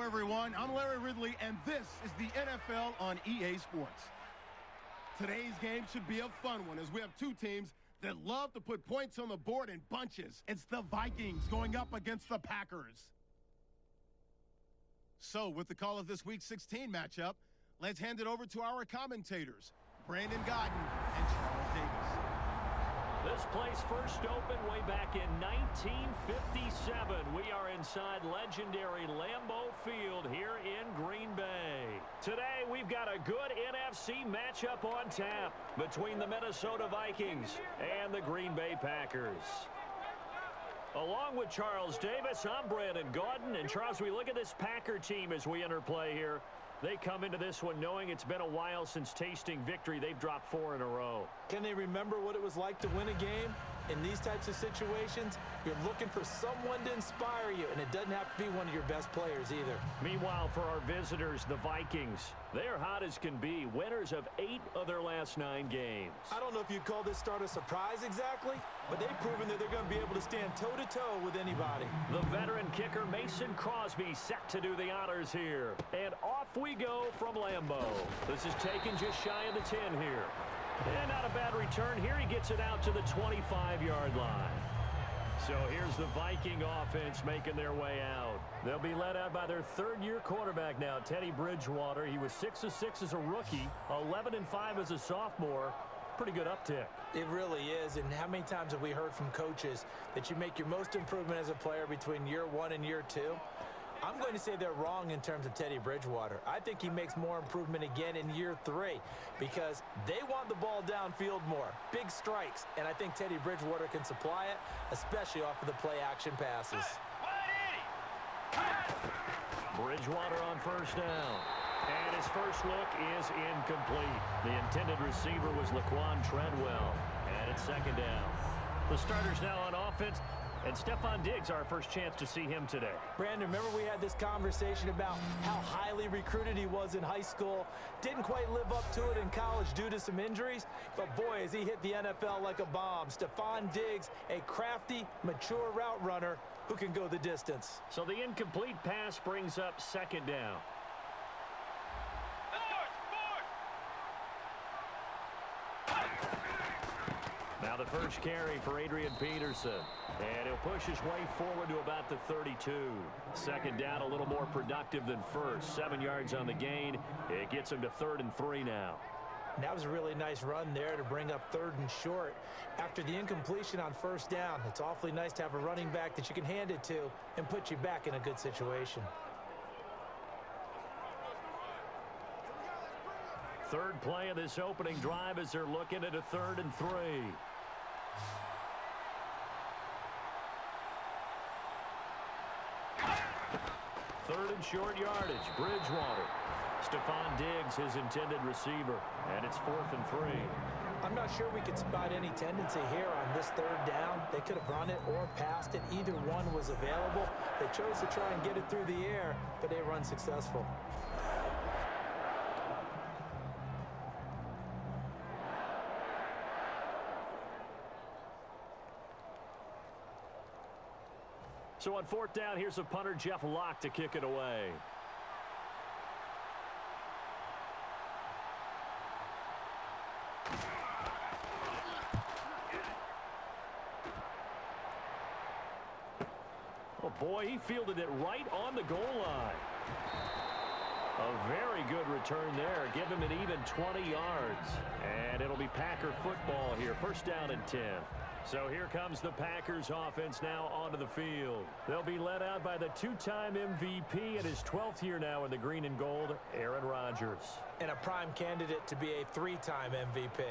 Hello, everyone. I'm Larry Ridley, and this is the NFL on EA Sports. Today's game should be a fun one, as we have two teams that love to put points on the board in bunches. It's the Vikings going up against the Packers. So, with the call of this Week 16 matchup, let's hand it over to our commentators, Brandon Godden and Charles Davis. This place first opened way back in 1957. We are inside legendary Lambeau Field here in Green Bay. Today, we've got a good NFC matchup on tap between the Minnesota Vikings and the Green Bay Packers. Along with Charles Davis, I'm Brandon Godden. And Charles, we look at this Packer team as we enter play here. They come into this one knowing it's been a while since tasting victory. They've dropped 4 in a row. Can they remember what it was like to win a game? In these types of situations, you're looking for someone to inspire you, and it doesn't have to be one of your best players either. Meanwhile, for our visitors, the Vikings, they're hot as can be, winners of 8 of their last 9 games. I don't know if you'd call this start a surprise exactly, but they've proven that they're going to be able to stand toe-to-toe with anybody. The veteran kicker Mason Crosby set to do the honors here. And off we go from Lambeau. This is taken just shy of the 10 here. And not a bad return here. He gets it out to the 25-yard line. So here's the Viking offense making their way out. They'll be led out by their third-year quarterback now, Teddy Bridgewater. He was 6 of 6 as a rookie, 11 and 5 as a sophomore. Pretty good uptick. It really is. And how many times have we heard from coaches that you make your most improvement as a player between year 1 and year 2? I'm going to say they're wrong in terms of Teddy Bridgewater. I think he makes more improvement again in year 3 because they want the ball downfield more. Big strikes, and I think Teddy Bridgewater can supply it, especially off of the play-action passes. Bridgewater on first down. And his first look is incomplete. The intended receiver was Laquan Treadwell. And it's second down. The starters now on offense. And Stephon Diggs, our first chance to see him today. Brandon, remember we had this conversation about how highly recruited he was in high school. Didn't quite live up to it in college due to some injuries. But boy, has he hit the NFL like a bomb. Stephon Diggs, a crafty, mature route runner who can go the distance. So the incomplete pass brings up second down. Now the first carry for Adrian Peterson. And he'll push his way forward to about the 32. Second down, a little more productive than first. 7 yards on the gain. It gets him to 3rd and 3 now. And that was a really nice run there to bring up 3rd and short. After the incompletion on first down, it's awfully nice to have a running back that you can hand it to and put you back in a good situation. Third play of this opening drive as they're looking at a 3rd and 3. Third and short yardage. Bridgewater. Stephon Diggs, his intended receiver. And it's 4th and 3. I'm not sure we could spot any tendency here on this 3rd down. They could have run it or passed it. Either one was available. They chose to try and get it through the air, but they were unsuccessful. So on 4th down, here's a punter, Jeff Locke, to kick it away. Oh, boy, he fielded it right on the goal line. A very good return there. Give him an even 20 yards. And it'll be Packer football here. First down and 10. So here comes the Packers offense now onto the field. They'll be led out by the 2-time MVP in his 12th year now in the green and gold, Aaron Rodgers. And a prime candidate to be a 3-time MVP.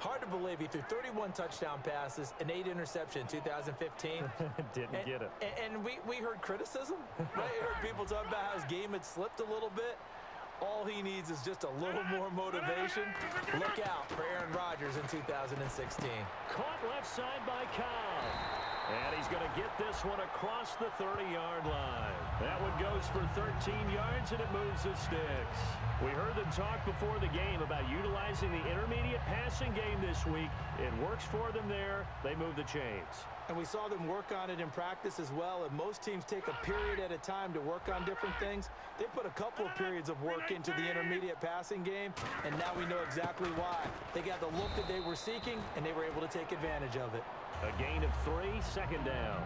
Hard to believe he threw 31 touchdown passes and 8 interceptions in 2015. Didn't get it. And we heard criticism, right? We heard people talk about how his game had slipped a little bit. All he needs is just a little more motivation. Look out for Aaron Rodgers in 2016. Caught left side by Cobb. And he's going to get this one across the 30-yard line. That one goes for 13 yards, and it moves the sticks. We heard them talk before the game about utilizing the intermediate passing game this week. It works for them there. They move the chains. And we saw them work on it in practice as well. And most teams take a period at a time to work on different things. They put a couple of periods of work into the intermediate passing game, and now we know exactly why. They got the look that they were seeking, and they were able to take advantage of it. A gain of 3, second down.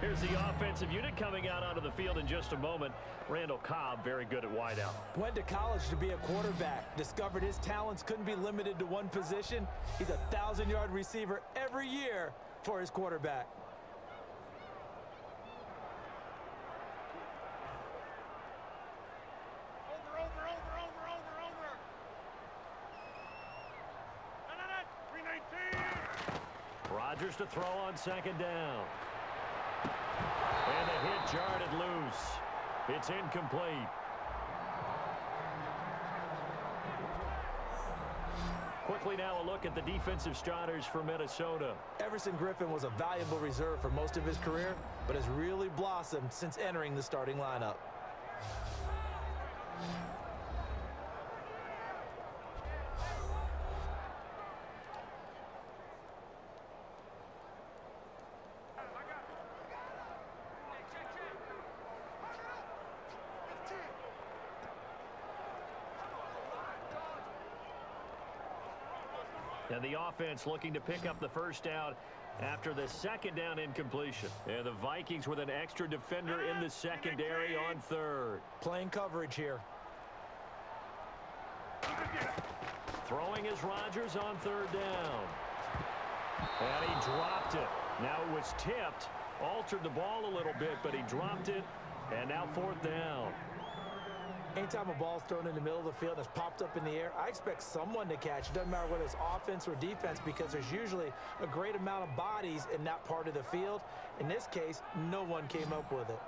Here's the offensive unit coming out onto the field in just a moment. Randall Cobb, very good at wideout. Went to college to be a quarterback. Discovered his talents couldn't be limited to one position. He's a 1,000-yard receiver every year for his quarterback. Rodgers to throw on second down. And the hit jarred loose. It's incomplete. Quickly now a look at the defensive starters for Minnesota. Everson Griffin was a valuable reserve for most of his career, but has really blossomed since entering the starting lineup. And the offense looking to pick up the first down after the second down incompletion. And the Vikings with an extra defender in the secondary on third. Playing coverage here. Throwing is Rodgers on third down. And he dropped it. Now it was tipped. Altered the ball a little bit, but he dropped it. And now fourth down. Anytime a ball's thrown in the middle of the field and it's popped up in the air, I expect someone to catch. It doesn't matter whether it's offense or defense, because there's usually a great amount of bodies in that part of the field. In this case, no one came up with it.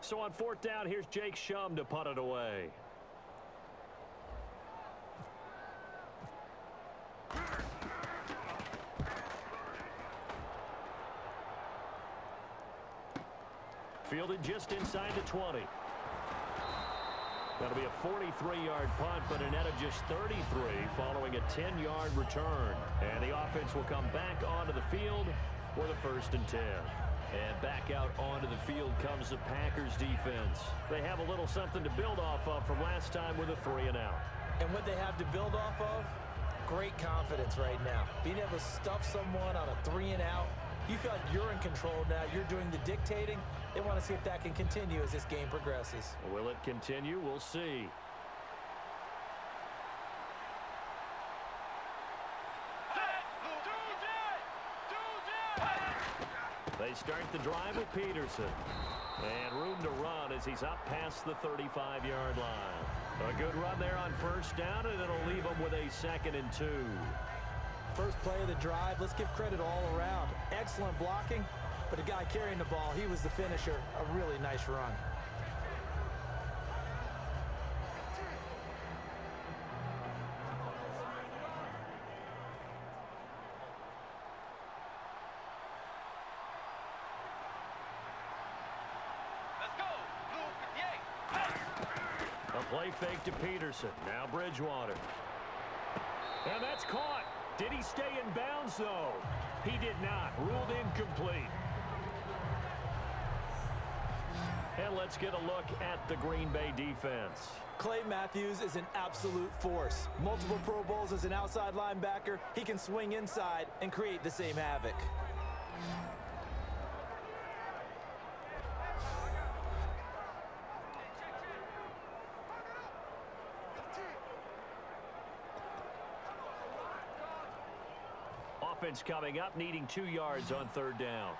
So on fourth down, here's Jake Shum to punt it away. Fielded just inside the 20. That'll be a 43-yard punt, but a net of just 33 following a 10-yard return. And the offense will come back onto the field for the 1st and 10. And back out onto the field comes the Packers defense. They have a little something to build off of from last time with a 3-and-out. And what they have to build off of? Great confidence right now. Being able to stuff someone on a 3-and-out. You feel like you're in control now. You're doing the dictating. They want to see if that can continue as this game progresses. Will it continue? We'll see. They start the drive with Peterson. And room to run as he's up past the 35-yard line. A good run there on first down, and it'll leave him with a 2nd and 2. First play of the drive, let's give credit all around. Excellent blocking, but the guy carrying the ball, he was the finisher. A really nice run. A play fake to Peterson. Now Bridgewater. And that's caught. Did he stay in bounds, though? He did not. Ruled incomplete. And let's get a look at the Green Bay defense. Clay Matthews is an absolute force. Multiple Pro Bowls as an outside linebacker. He can swing inside and create the same havoc. Offense coming up, needing 2 yards on third down.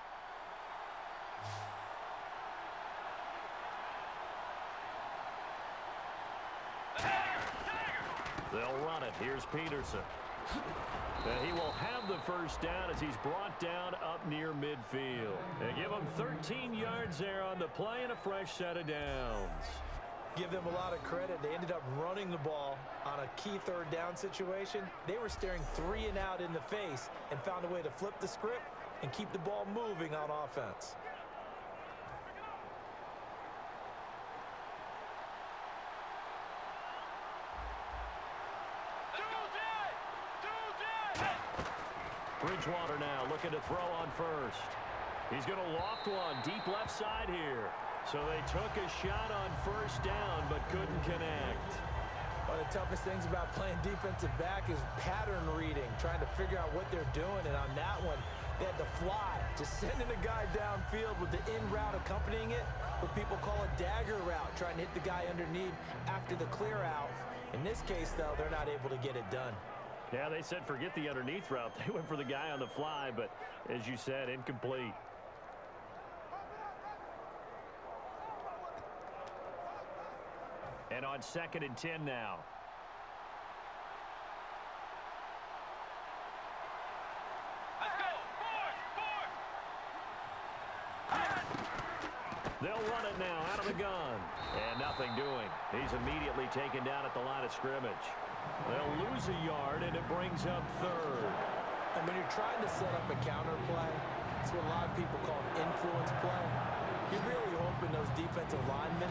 They'll run it. Here's Peterson. And he will have the first down as he's brought down up near midfield. They give him 13 yards there on the play and a fresh set of downs. Give them a lot of credit. They ended up running the ball on a key third down situation. They were staring 3-and-out in the face and found a way to flip the script and keep the ball moving on offense. Bridgewater now looking to throw on first. He's going to loft one deep left side here. So they took a shot on first down but couldn't connect. One of the toughest things about playing defensive back is pattern reading, trying to figure out what they're doing. And on that one, they had to fly, just sending the guy downfield with the in route accompanying it, what people call a dagger route, trying to hit the guy underneath after the clear out. In this case, though, they're not able to get it done. Yeah, they said forget the underneath route. They went for the guy on the fly, but as you said, incomplete. And on 2nd and 10 now. Let's go. Four. They'll run it now out of the gun. And nothing doing. He's immediately taken down at the line of scrimmage. They'll lose a yard, and it brings up 3rd. And when you're trying to set up a counter play, it's what a lot of people call an influence play. You're really hoping those defensive linemen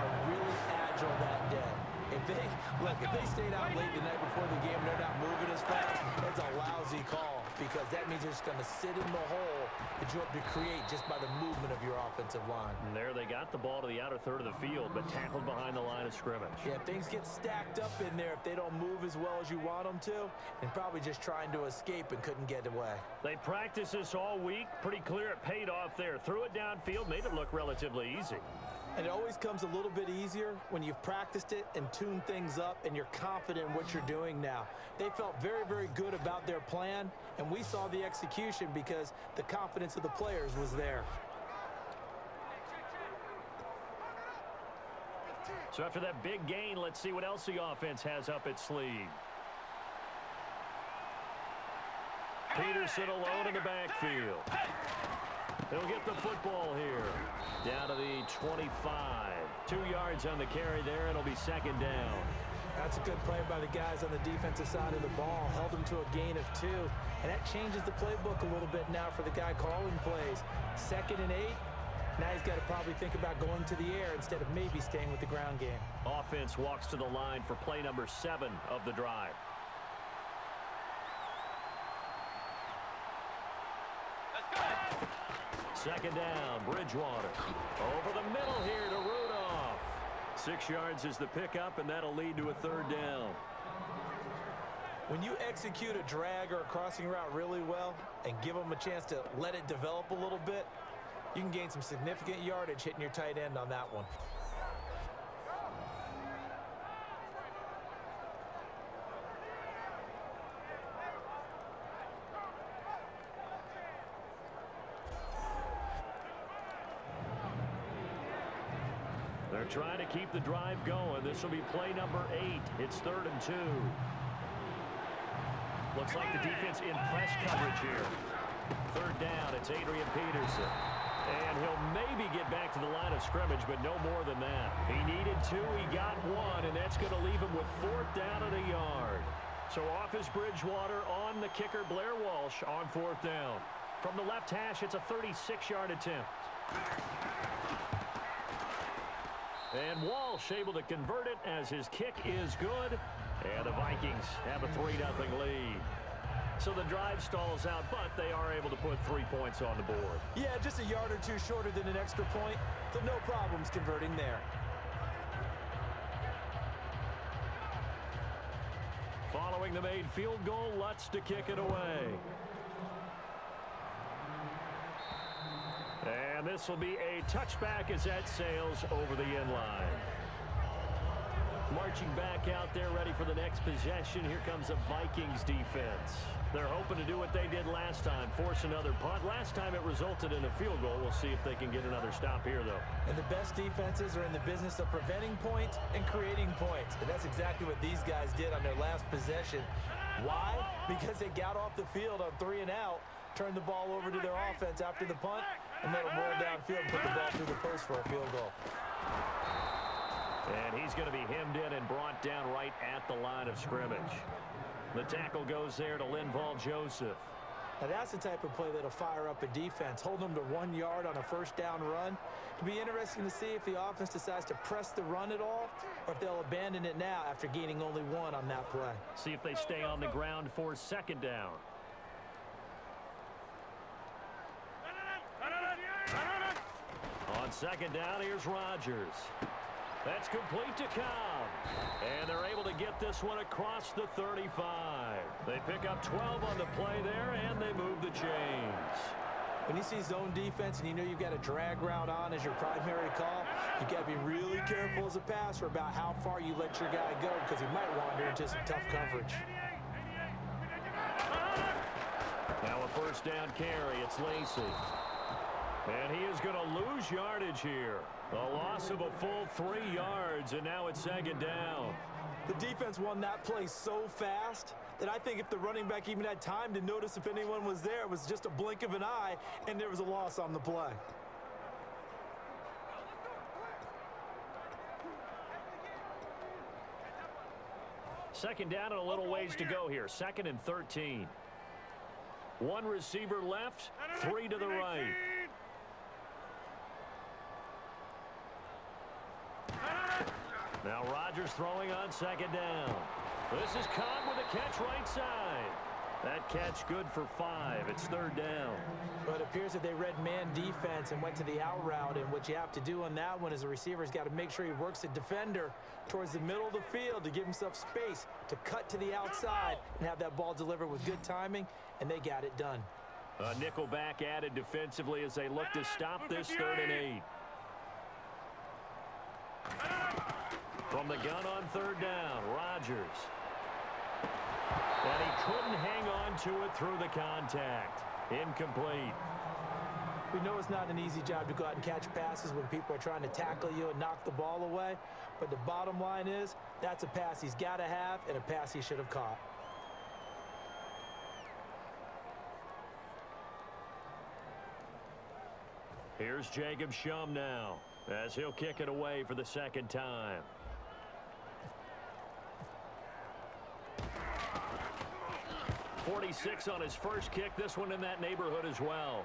are really agile that day. If they stayed out late the night before the game, they're not moving as fast, that's a lousy call because that means they're just going to sit in the hole that you hope to create just by the movement of your offensive line. And there they got the ball to the outer third of the field, but tackled behind the line of scrimmage. Yeah, things get stacked up in there if they don't move as well as you want them to, and probably just trying to escape and couldn't get away. They practiced this all week. Pretty clear it paid off there. Threw it downfield, made it look relatively easy. And it always comes a little bit easier when you've practiced it and tuned things up and you're confident in what you're doing now. They felt very, very good about their plan, and we saw the execution because the confidence of the players was there. So after that big gain, let's see what else the offense has up its sleeve. Peterson alone in the backfield. He'll get the football here. Down to the 25. 2 yards on the carry there. It'll be 2nd down. That's a good play by the guys on the defensive side of the ball. Held them to a gain of 2. And that changes the playbook a little bit now for the guy calling plays. 2nd and 8. Now he's got to probably think about going to the air instead of maybe staying with the ground game. Offense walks to the line for play number 7 of the drive. Second down, Bridgewater. Over the middle here to Rudolph. 6 yards is the pickup, and that'll lead to a 3rd down. When you execute a drag or a crossing route really well and give them a chance to let it develop a little bit, you can gain some significant yardage hitting your tight end on that one. They're trying to keep the drive going. This will be play number 8. It's 3rd and 2. Looks like the defense in press coverage here. 3rd down, it's Adrian Peterson. And he'll maybe get back to the line of scrimmage, but no more than that. He needed 2, he got 1, and that's going to leave him with 4th down at a yard. So off is Bridgewater, on the kicker Blair Walsh on 4th down. From the left hash, it's a 36-yard attempt. And Walsh able to convert it as his kick is good. And the Vikings have a 3-0 lead. So the drive stalls out, but they are able to put 3 points on the board. Yeah, just a yard or 2 shorter than an extra point. So no problems converting there. Following the made field goal, Lutz to kick it away. And this will be a touchback as that sails over the end line. Marching back out there, ready for the next possession. Here comes the Vikings defense. They're hoping to do what they did last time, force another punt. Last time it resulted in a field goal. We'll see if they can get another stop here, though. And the best defenses are in the business of preventing points and creating points. And that's exactly what these guys did on their last possession. Why? Because they got off the field on 3 and out, turned the ball over to their offense after the punt, and let them roll downfield and put the ball through the post for a field goal. And he's going to be hemmed in and brought down right at the line of scrimmage. The tackle goes there to Linval Joseph. Now that's the type of play that'll fire up a defense. Hold them to 1 yard on a 1st down run. It'll be interesting to see if the offense decides to press the run at all, or if they'll abandon it now after gaining only 1 on that play. See if they stay on the ground for 2nd down. second down, here's Rodgers. That's complete to Cobb. And they're able to get this one across the 35. They pick up 12 on the play there, and they move the chains. When you see zone defense and you know you've got a drag route on as your primary call, you got to be really careful as a passer about how far you let your guy go because he might wander into some tough coverage. Now a first down carry. It's Lacy. And he is going to lose yardage here. A loss of a full 3 yards, and now it's second down. The defense won that play so fast that I think if the running back even had time to notice if anyone was there, it was just a blink of an eye, and there was a loss on the play. Second down and a little ways to go here. 2nd and 13. One receiver left, 3 to the right. Now Rodgers throwing on second down. This is Cobb with a catch right side. That catch good for 5. It's 3rd down. But it appears that they read man defense and went to the out route. And what you have to do on that one is the receiver's got to make sure he works the defender towards the middle of the field to give himself space to cut to the outside and have that ball delivered with good timing. And they got it done. A nickel back added defensively as they look to stop this 3rd and 8. From the gun on 3rd down, Rodgers. And he couldn't hang on to it through the contact. Incomplete. We know it's not an easy job to go out and catch passes when people are trying to tackle you and knock the ball away. But the bottom line is, that's a pass he's got to have and a pass he should have caught. Here's Jacob Shum now, as he'll kick it away for the 2nd time. .46 on his first kick. This one in that neighborhood as well.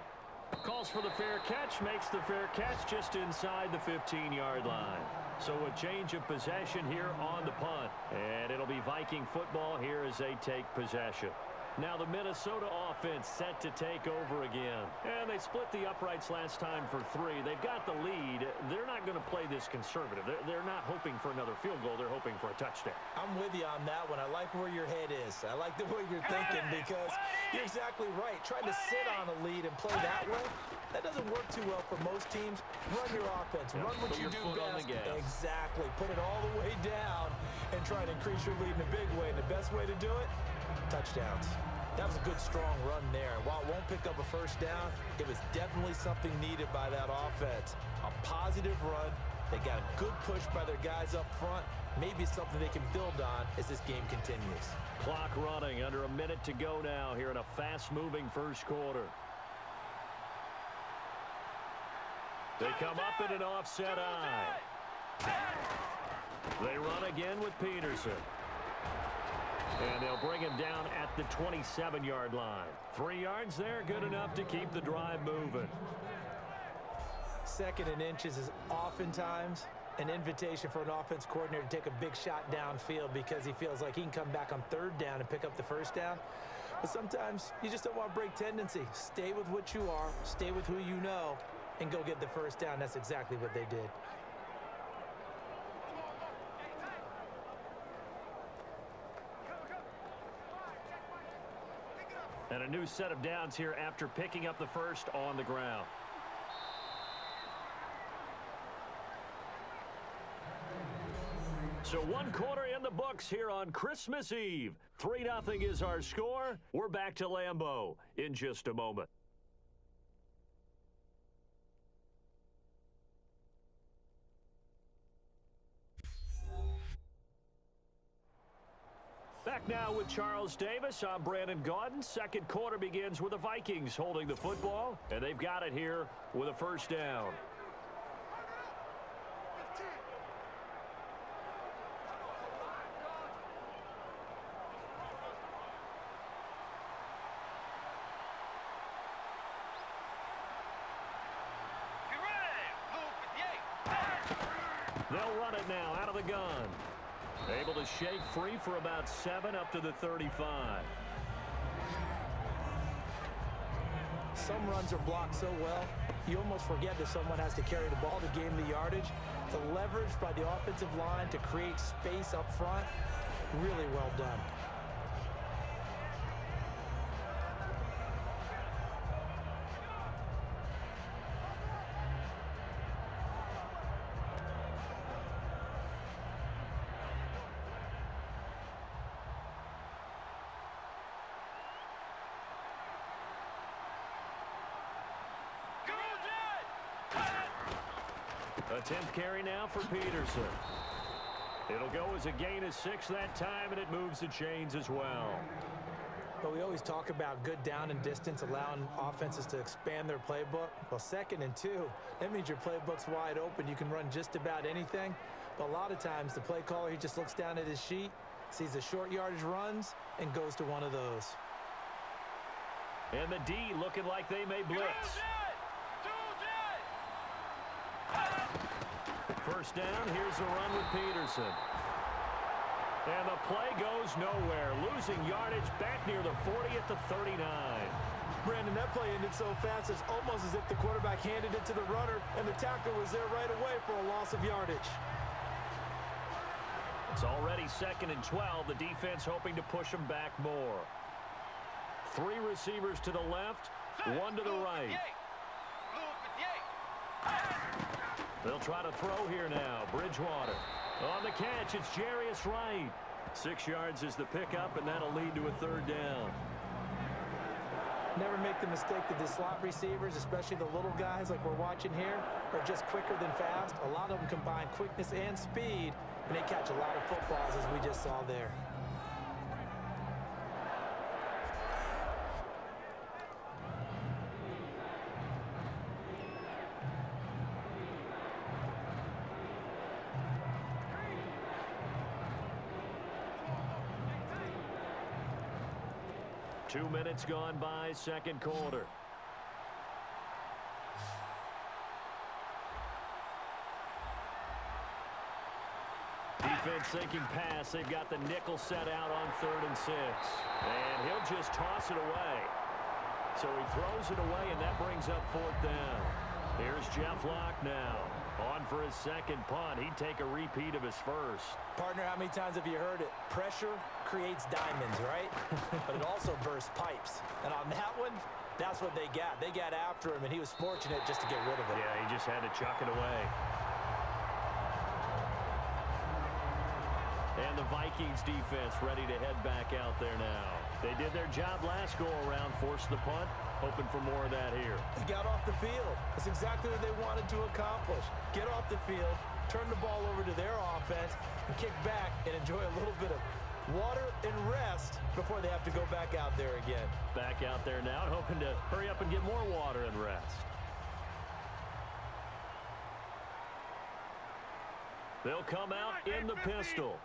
Calls for the fair catch, makes the fair catch just inside the 15-yard line. So a change of possession here on the punt. And it'll be Viking football here as they take possession. Now the Minnesota offense set to take over again. And they split the uprights last time for 3. They've got the lead. They're not going to play this conservative. They're not hoping for another field goal. They're hoping for a touchdown. I'm with you on that one. I like where your head is. I like the way you're thinking because you're exactly right. Trying to sit on a lead and play that way, that doesn't work too well for most teams. Run your offense. Run what you do best. Exactly. Put it all the way down and try to increase your lead in a big way. And the best way to do it, touchdowns. That was a good, strong run there. And while it won't pick up a first down, it was definitely something needed by that offense. A positive run. They got a good push by their guys up front. Maybe it's something they can build on as this game continues. Clock running, under a minute to go now here in a fast-moving first quarter. They come up in an offset eye. They run again with Peterson. And they'll bring him down at the 27-yard line. 3 yards there, good enough to keep the drive moving. 2nd and inches is oftentimes an invitation for an offense coordinator to take a big shot downfield because he feels like he can come back on 3rd down and pick up the first down. But sometimes you just don't want to break tendency. Stay with what you are, stay with who you know, and go get the first down. That's exactly what they did. And a new set of downs here after picking up the first on the ground. So 1 quarter in the books here on Christmas Eve. 3-0 is our score. We're back to Lambeau in just a moment. Back now with Charles Davis. I'm Brandon Gaudin. 2nd quarter begins with the Vikings holding the football, and they've got it here with a first down. They'll run it now out of the gun. Able to shake free for about 7 up to the 35. some runs are blocked so well, you almost forget that someone has to carry the ball to gain the yardage. The leverage by the offensive line to create space up front, really well done. A 10th carry now for Peterson. It'll go as a gain of 6 that time, and it moves the chains as well. But we always talk about good down and distance, allowing offenses to expand their playbook. Well, 2nd and 2, that means your playbook's wide open. You can run just about anything. But a lot of times, the play caller, he just looks down at his sheet, sees the short yardage runs, and goes to one of those. And the D looking like they may blitz. First down, here's a run with Peterson. And the play goes nowhere, losing yardage back near the 40 at the 39. Brandon, that play ended so fast, it's almost as if the quarterback handed it to the runner, and the tackle was there right away for a loss of yardage. It's already 2nd and 12, the defense hoping to push them back more. 3 receivers to the left, 1 to the right. They'll try to throw here now. Bridgewater on the catch. It's Jarius Wright. 6 yards is the pickup, and that'll lead to a 3rd down. Never make the mistake that the slot receivers, especially the little guys like we're watching here, are just quicker than fast. A lot of them combine quickness and speed, and they catch a lot of footballs, as we just saw there. Two minutes gone by, 2nd quarter. Defense thinking pass. They've got the nickel set out on 3rd and 6. And he'll just toss it away. So he throws it away, and that brings up 4th down. Here's Jeff Locke now. On for his 2nd punt. He'd take a repeat of his 1st. Partner, how many times have you heard it? Pressure creates diamonds, right? But it also bursts pipes. And on that one, that's what they got. They got after him, and he was fortunate just to get rid of it. Yeah, he just had to chuck it away. And the Vikings defense ready to head back out there now. They did their job last go-around, forced the punt, hoping for more of that here. They got off the field. That's exactly what they wanted to accomplish. Get off the field, turn the ball over to their offense, and kick back and enjoy a little bit of water and rest before they have to go back out there again. Back out there now, hoping to hurry up and get more water and rest. They'll come out in the pistol.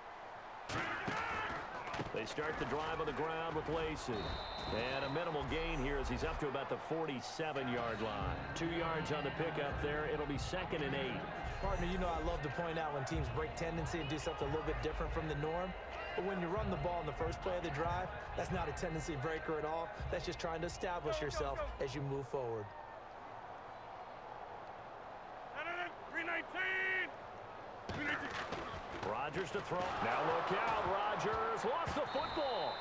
They start the drive on the ground with Lacey. And a minimal gain here as he's up to about the 47-yard line. 2 yards on the pickup there. It'll be 2nd and 8. Partner, you know I love to point out when teams break tendency and do something a little bit different from the norm. But when you run the ball in the first play of the drive, that's not a tendency breaker at all. That's just trying to establish yourself as you move forward. 319. Rodgers to throw. Now look out. Rodgers lost the football.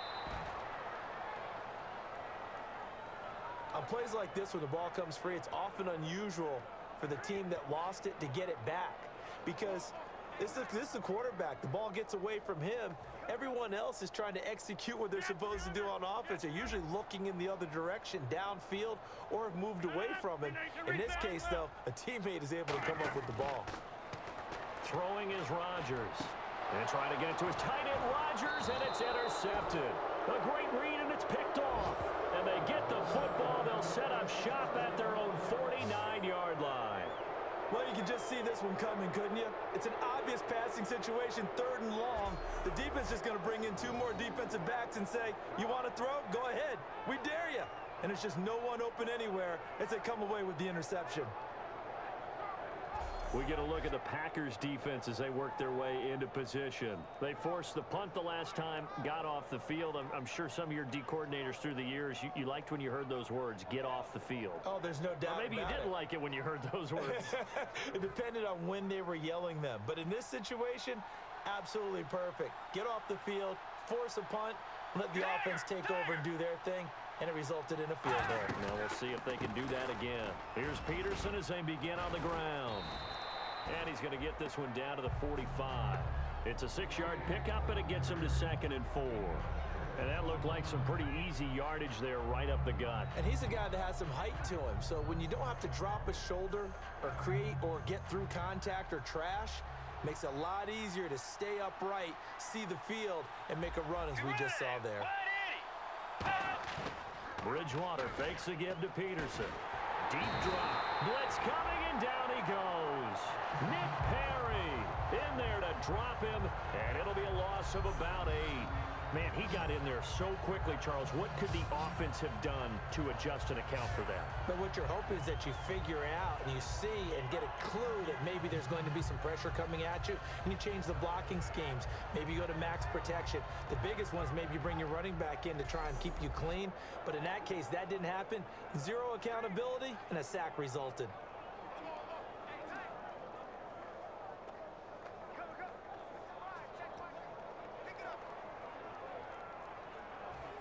On plays like this, when the ball comes free, it's often unusual for the team that lost it to get it back. Because this is the quarterback. The ball gets away from him. Everyone else is trying to execute what they're supposed to do on offense. They're usually looking in the other direction, downfield, or have moved away from him. In this case, though, a teammate is able to come up with the ball. Throwing is Rodgers. And trying to get it to his tight end, Rodgers, and it's intercepted. A great read, and it's picked off. And they get the football. They'll set up shop at their own 49-yard line. Well, you can just see this one coming, couldn't you? It's an obvious passing situation, 3rd and long. The defense is going to bring in 2 more defensive backs and say, you want to throw? Go ahead. We dare you. And it's just no one open anywhere as they come away with the interception. We get a look at the Packers defense as they work their way into position. They forced the punt the last time, got off the field. I'm sure some of your D coordinators through the years, you liked when you heard those words, get off the field. Oh, there's no doubt. Or maybe you didn't like it when you heard those words. It depended on when they were yelling them. But in this situation, absolutely perfect. Get off the field, force a punt, let the offense take over and do their thing, and it resulted in a field goal. Now we'll see if they can do that again. Here's Peterson as they begin on the ground. And he's going to get this one down to the 45. It's a 6-yard pickup, and it gets him to 2nd and 4. And that looked like some pretty easy yardage there right up the gut. And he's a guy that has some height to him. So when you don't have to drop a shoulder or create or get through contact or trash, makes it a lot easier to stay upright, see the field, and make a run as we just saw there. Bridgewater fakes a give to Peterson. Deep drop. Blitz coming, and down he goes. Nick Perry in there to drop him, and it'll be a loss of about 8. Man, he got in there so quickly, Charles. What could the offense have done to adjust and account for that? But what you're hoping is that you figure out and you see and get a clue that maybe there's going to be some pressure coming at you, and you change the blocking schemes. Maybe you go to max protection. The biggest one is maybe you bring your running back in to try and keep you clean. But in that case, that didn't happen. 0 accountability, and a sack resulted.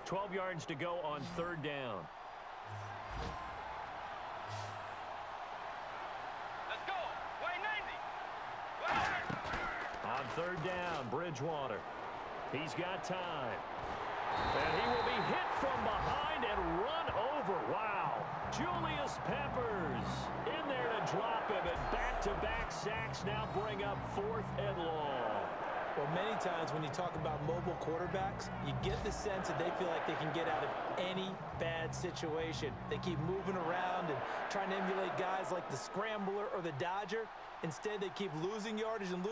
12 yards to go on 3rd down. Let's go. Way 90. On 3rd down, Bridgewater. He's got time. And he will be hit from behind and run over. Wow. Julius Peppers in there to drop him. And back-to-back sacks now bring up 4th and long. Well, many times when you talk about mobile quarterbacks, you get the sense that they feel like they can get out of any bad situation. They keep moving around and trying to emulate guys like the Scrambler or the Dodger. Instead, they keep losing yardage and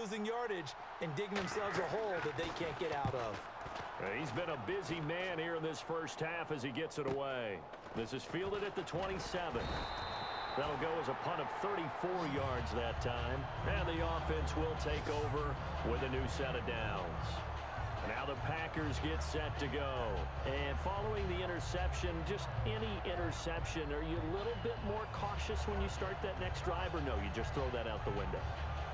digging themselves a hole that they can't get out of. He's been a busy man here in this first half as he gets it away. This is fielded at the 27. That'll go as a punt of 34 yards that time. And the offense will take over with a new set of downs. Now the Packers get set to go. And following the interception, just any interception, are you a little bit more cautious when you start that next drive, or no, you just throw that out the window?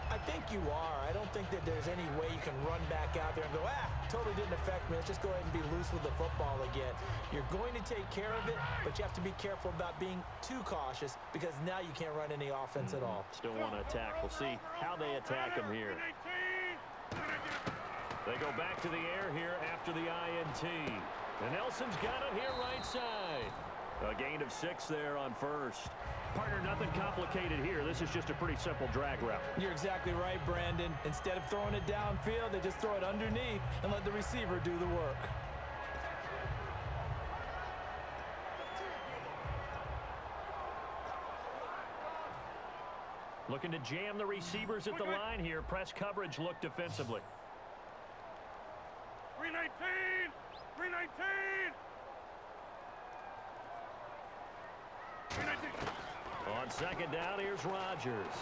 I think you are. I don't think that there's any way you can run back out there and go, totally didn't affect me. Let's just go ahead and be loose with the football again. You're going to take care of it, but you have to be careful about being too cautious because now you can't run any offense at all. Still want to attack. We'll see how they attack him here. They go back to the air here after the INT. And Nelson's got it here right side. A gain of 6 there on 1st. Partner, nothing complicated here. This is just a pretty simple drag route. You're exactly right, Brandon. Instead of throwing it downfield, they just throw it underneath and let the receiver do the work. Looking to jam the receivers at the line here. Press coverage look defensively. 319. 319. 319. On 2nd down, here's Rodgers.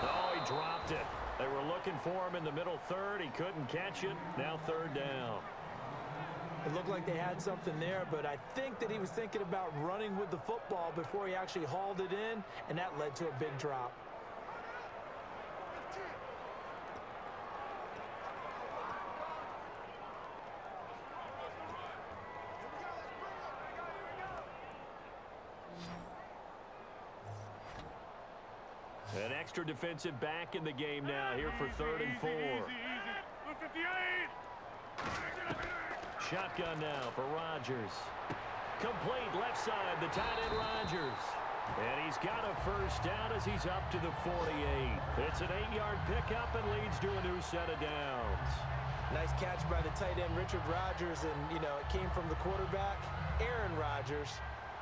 Oh, he dropped it. They were looking for him in the middle 3rd. He couldn't catch it. Now 3rd down. It looked like they had something there, but I think that he was thinking about running with the football before he actually hauled it in, and that led to a big drop. An extra defensive back in the game now here for 3rd and 4. Shotgun now for Rodgers. Complete left side, the tight end Rodgers. And he's got a 1st down as he's up to the 48. It's an 8-yard pickup and leads to a new set of downs. Nice catch by the tight end Richard Rodgers, and, it came from the quarterback, Aaron Rodgers.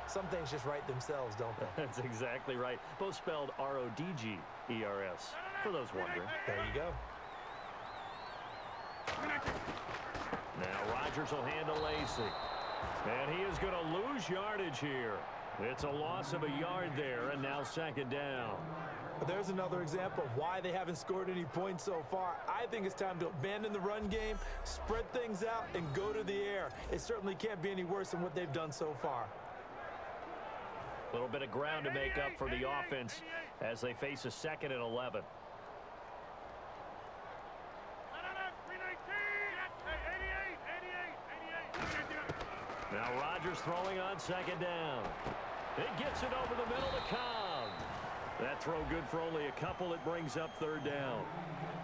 Some things just write themselves, don't they? That's exactly right. Both spelled R-O-D-G-E-R-S, for those wondering. There you go. Now Rodgers will hand to Lacey. And he is going to lose yardage here. It's a loss of a yard there, and now second down. There's another example of why they haven't scored any points so far. I think it's time to abandon the run game, spread things out, and go to the air. It certainly can't be any worse than what they've done so far. A little bit of ground to make up for the offense as they face a 2nd and 11. Now Rodgers throwing on 2nd down. It gets it over the middle to Cobb. That throw good for only a couple. It brings up 3rd down.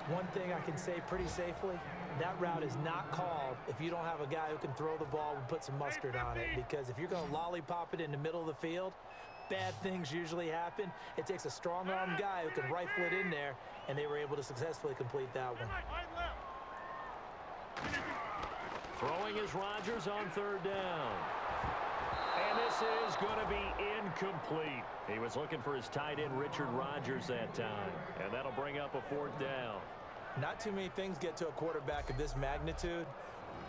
One thing I can say pretty safely, that route is not called if you don't have a guy who can throw the ball and put some mustard on it. Because if you're going to lollipop it in the middle of the field, bad things usually happen. It takes a strong-arm guy who can rifle it in there, and they were able to successfully complete that one. Throwing is Rodgers on 3rd down. And this is going to be incomplete. He was looking for his tight end, Richard Rodgers, that time. And that'll bring up a 4th down. Not too many things get to a quarterback of this magnitude,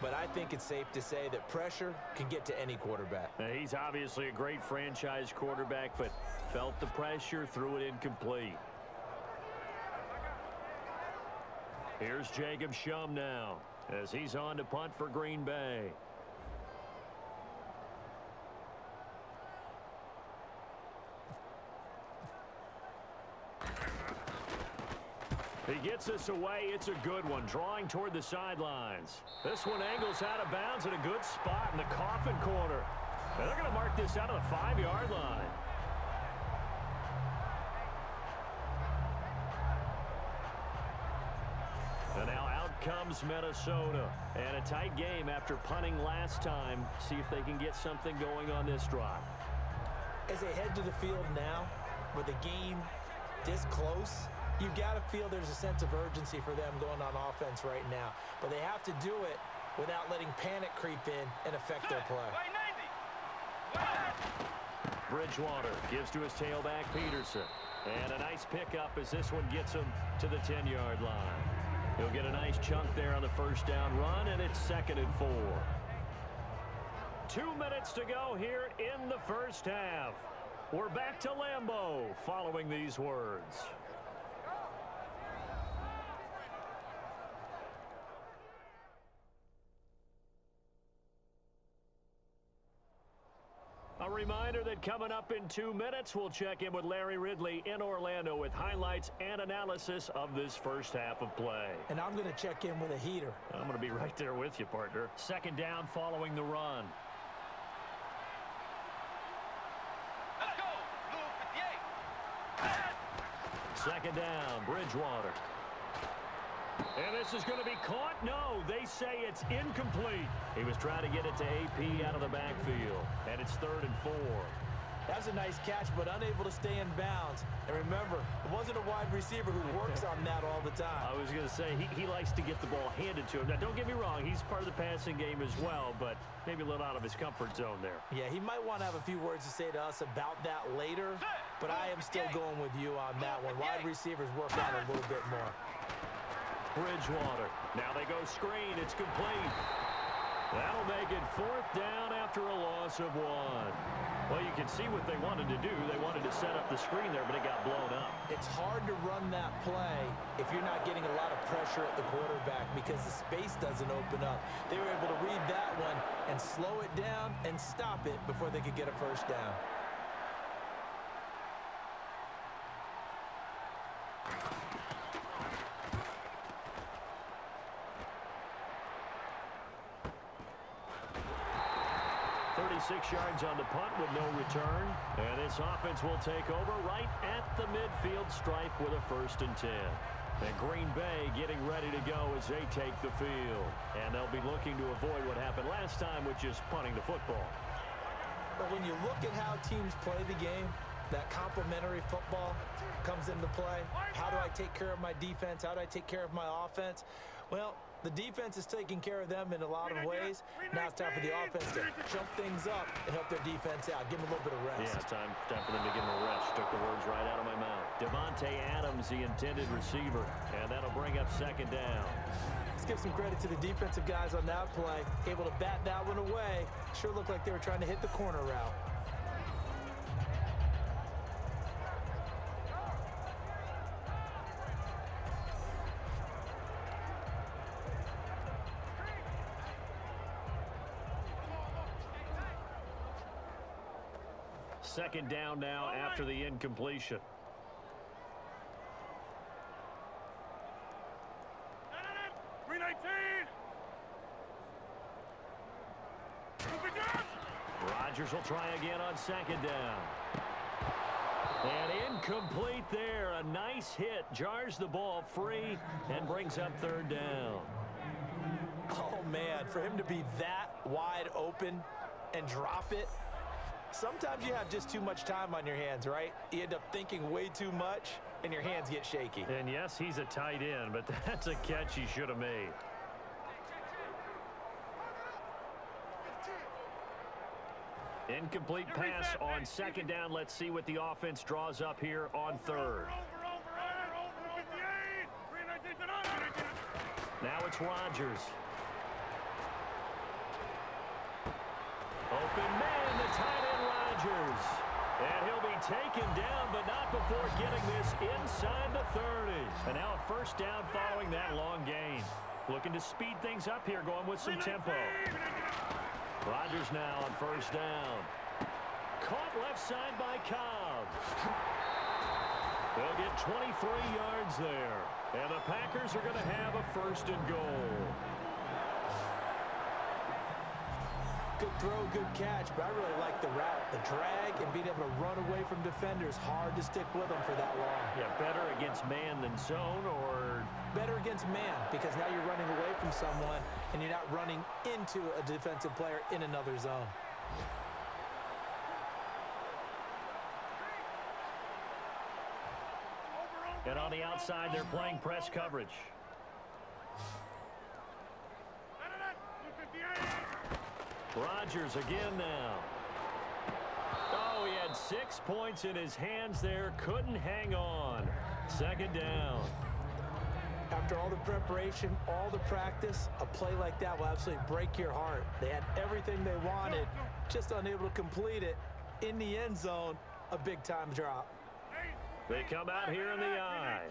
but I think it's safe to say that pressure can get to any quarterback. Now, he's obviously a great franchise quarterback, but felt the pressure, threw it incomplete. Here's Jacob Shum now as he's on to punt for Green Bay. He gets this away. It's a good one, drawing toward the sidelines. This one angles out of bounds in a good spot in the coffin corner. And they're going to mark this out of the 5-yard line. And now out comes Minnesota. And a tight game after punting last time. See if they can get something going on this drive. As they head to the field now, with the game this close, you've got to feel there's a sense of urgency for them going on offense right now. But they have to do it without letting panic creep in and affect their play. Bridgewater gives to his tailback, Peterson. And a nice pickup as this one gets him to the 10-yard line. He'll get a nice chunk there on the 1st down run, and it's 2nd and 4. 2 minutes to go here in the 1st half. We're back to Lambeau following these words. A reminder that coming up in 2 minutes, we'll check in with Larry Ridley in Orlando with highlights and analysis of this 1st half of play. And I'm going to check in with a heater. I'm going to be right there with you, partner. 2nd down following the run. Let's go. Blue 58. 2nd down, Bridgewater. And this is going to be caught. No, they say it's incomplete. He was trying to get it to AP out of the backfield. And it's 3rd and 4. That was a nice catch, but unable to stay in bounds. And remember, it wasn't a wide receiver who works on that all the time. I was going to say, he likes to get the ball handed to him. Now, don't get me wrong. He's part of the passing game as well, but maybe a little out of his comfort zone there. Yeah, he might want to have a few words to say to us about that later, but I am still going with you on that one. Wide receivers work on it a little bit more. Bridgewater. Now they go screen. It's complete. That'll make it 4th down after a loss of 1. Well, you can see what they wanted to do. They wanted to set up the screen there, but it got blown up. It's hard to run that play if you're not getting a lot of pressure at the quarterback because the space doesn't open up. They were able to read that one and slow it down and stop it before they could get a 1st down. Six yards on the punt with no return. And this offense will take over right at the midfield stripe with a 1st and 10. And Green Bay getting ready to go as they take the field. And they'll be looking to avoid what happened last time, which is punting the football. But when you look at how teams play the game, that complementary football comes into play. How do I take care of my defense? How do I take care of my offense? Well, the defense is taking care of them in a lot of ways. Now it's time for the offense to jump things up and help their defense out. Give them a little bit of rest. Yeah, it's time for them to give them a rest. Took the words right out of my mouth. Devontae Adams, the intended receiver, and that'll bring up 2nd down. Let's give some credit to the defensive guys on that play. Able to bat that one away. Sure looked like they were trying to hit the corner route. second down now after the incompletion. Rodgers will try again on second down. And incomplete there. A nice hit. Jars the ball free and brings up third down. Oh, man, for him to be that wide open and drop it. Sometimes you have just too much time on your hands, right? You end up thinking way too much, and your hands get shaky. And yes, he's a tight end, but that's a catch he should have made. Incomplete pass on second down. Let's see what the offense draws up here on third. Now it's Rodgers. Open man, the tight end Rodgers. And he'll be taken down, but not before getting this inside the 30. And now a first down following that long gain. Looking to speed things up here, going with some tempo. Rodgers now on first down. Caught left side by Cobb. They'll get 23 yards there. And the Packers are going to have a first and goal. Good throw, good catch, but I really like the route. The drag and being able to run away from defenders. Hard to stick with them for that long. Yeah, better against man than zone, or better against man, because now you're running away from someone and you're not running into a defensive player in another zone. And on the outside, they're playing press coverage. Rodgers again now. Oh, he had 6 points in his hands there. Couldn't hang on. Second down. After all the preparation, all the practice, a play like that will absolutely break your heart. They had everything they wanted, just unable to complete it. In the end zone, a big-time drop. They come out here in the eye.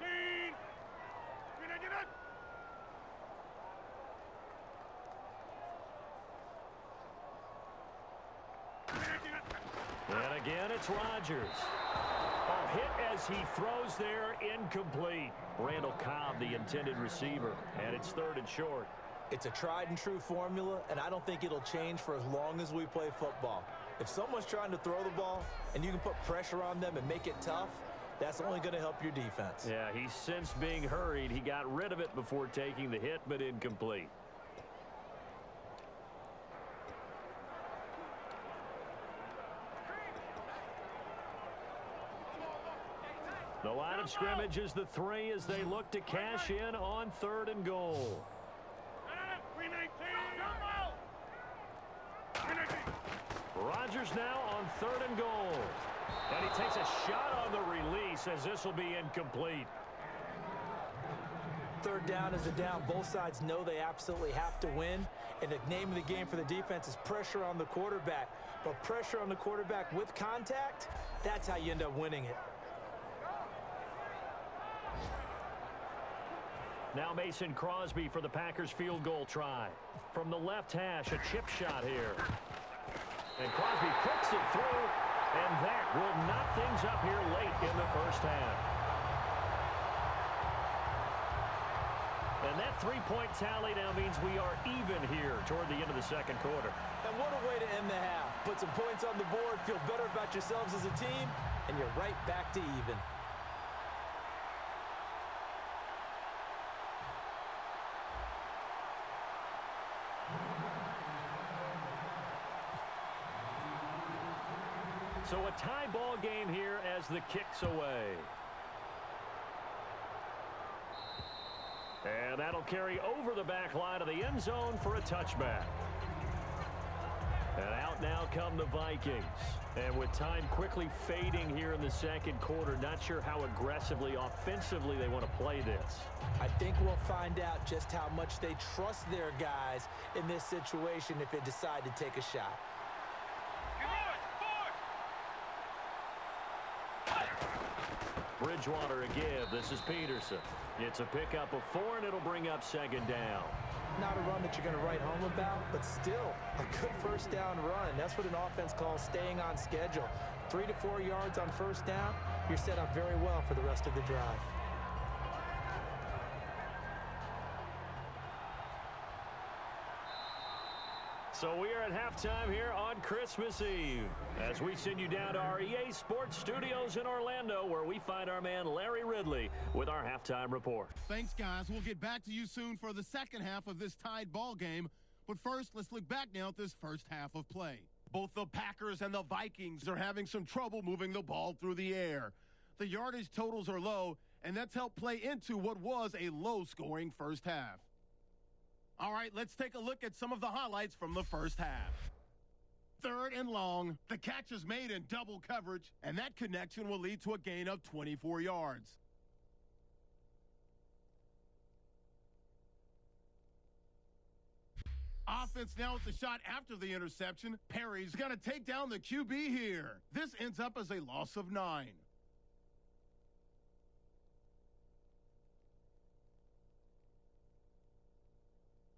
And again, it's Rodgers. A hit as he throws there, incomplete. Randall Cobb, the intended receiver, and it's third and short. It's a tried-and-true formula, and I don't think it'll change for as long as we play football. If someone's trying to throw the ball and you can put pressure on them and make it tough, that's only going to help your defense. Yeah, he's since being hurried. He got rid of it before taking the hit, but incomplete. The line of scrimmage is the 3 as they look to cash in on third and goal. Rodgers now on third and goal. And he takes a shot on the release as this will be incomplete. Third down is a down. Both sides know they absolutely have to win. And the name of the game for the defense is pressure on the quarterback. But pressure on the quarterback with contact, that's how you end up winning it. Now Mason Crosby for the Packers field goal try. From the left hash, a chip shot here. And Crosby puts it through, and that will knock things up here late in the first half. And that three-point tally now means we are even here toward the end of the second quarter. And what a way to end the half. Put some points on the board, feel better about yourselves as a team, and you're right back to even. So a tie ball game here as the kick's away. And that'll carry over the back line of the end zone for a touchback. And out now come the Vikings. And with time quickly fading here in the second quarter, not sure how aggressively, offensively they want to play this. I think we'll find out just how much they trust their guys in this situation if they decide to take a shot. Bridgewater again. This is Peterson. It's a pickup of 4, and it'll bring up second down. not a run that you're going to write home about, but still a good first down run. That's what an offense calls staying on schedule. 3 to 4 yards on first down, you're set up very well for the rest of the drive. So we are at halftime here on Christmas Eve as we send you down to our EA Sports Studios in Orlando, where we find our man Larry Ridley with our halftime report. Thanks, guys. We'll get back to you soon for the second half of this tied ball game. But first, let's look back now at this first half of play. Both the Packers and the Vikings are having some trouble moving the ball through the air. The yardage totals are low, and that's helped play into what was a low-scoring first half. All right, let's take a look at some of the highlights from the first half. 3rd and long, the catch is made in double coverage, and that connection will lead to a gain of 24 yards. Offense now with the shot after the interception. Perry's going to take down the QB here. This ends up as a loss of 9.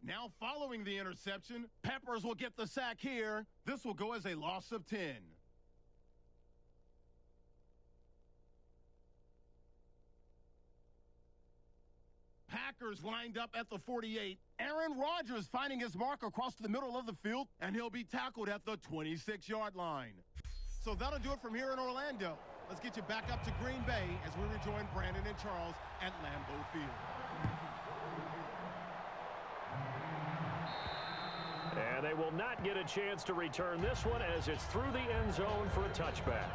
Now following the interception, Peppers will get the sack here. This will go as a loss of 10. Packers lined up at the 48. Aaron Rodgers finding his mark across the middle of the field, and he'll be tackled at the 26-yard line. So that'll do it from here in Orlando. Let's get you back up to Green Bay as we rejoin Brandon and Charles at Lambeau Field. And they will not get a chance to return this one as it's through the end zone for a touchback.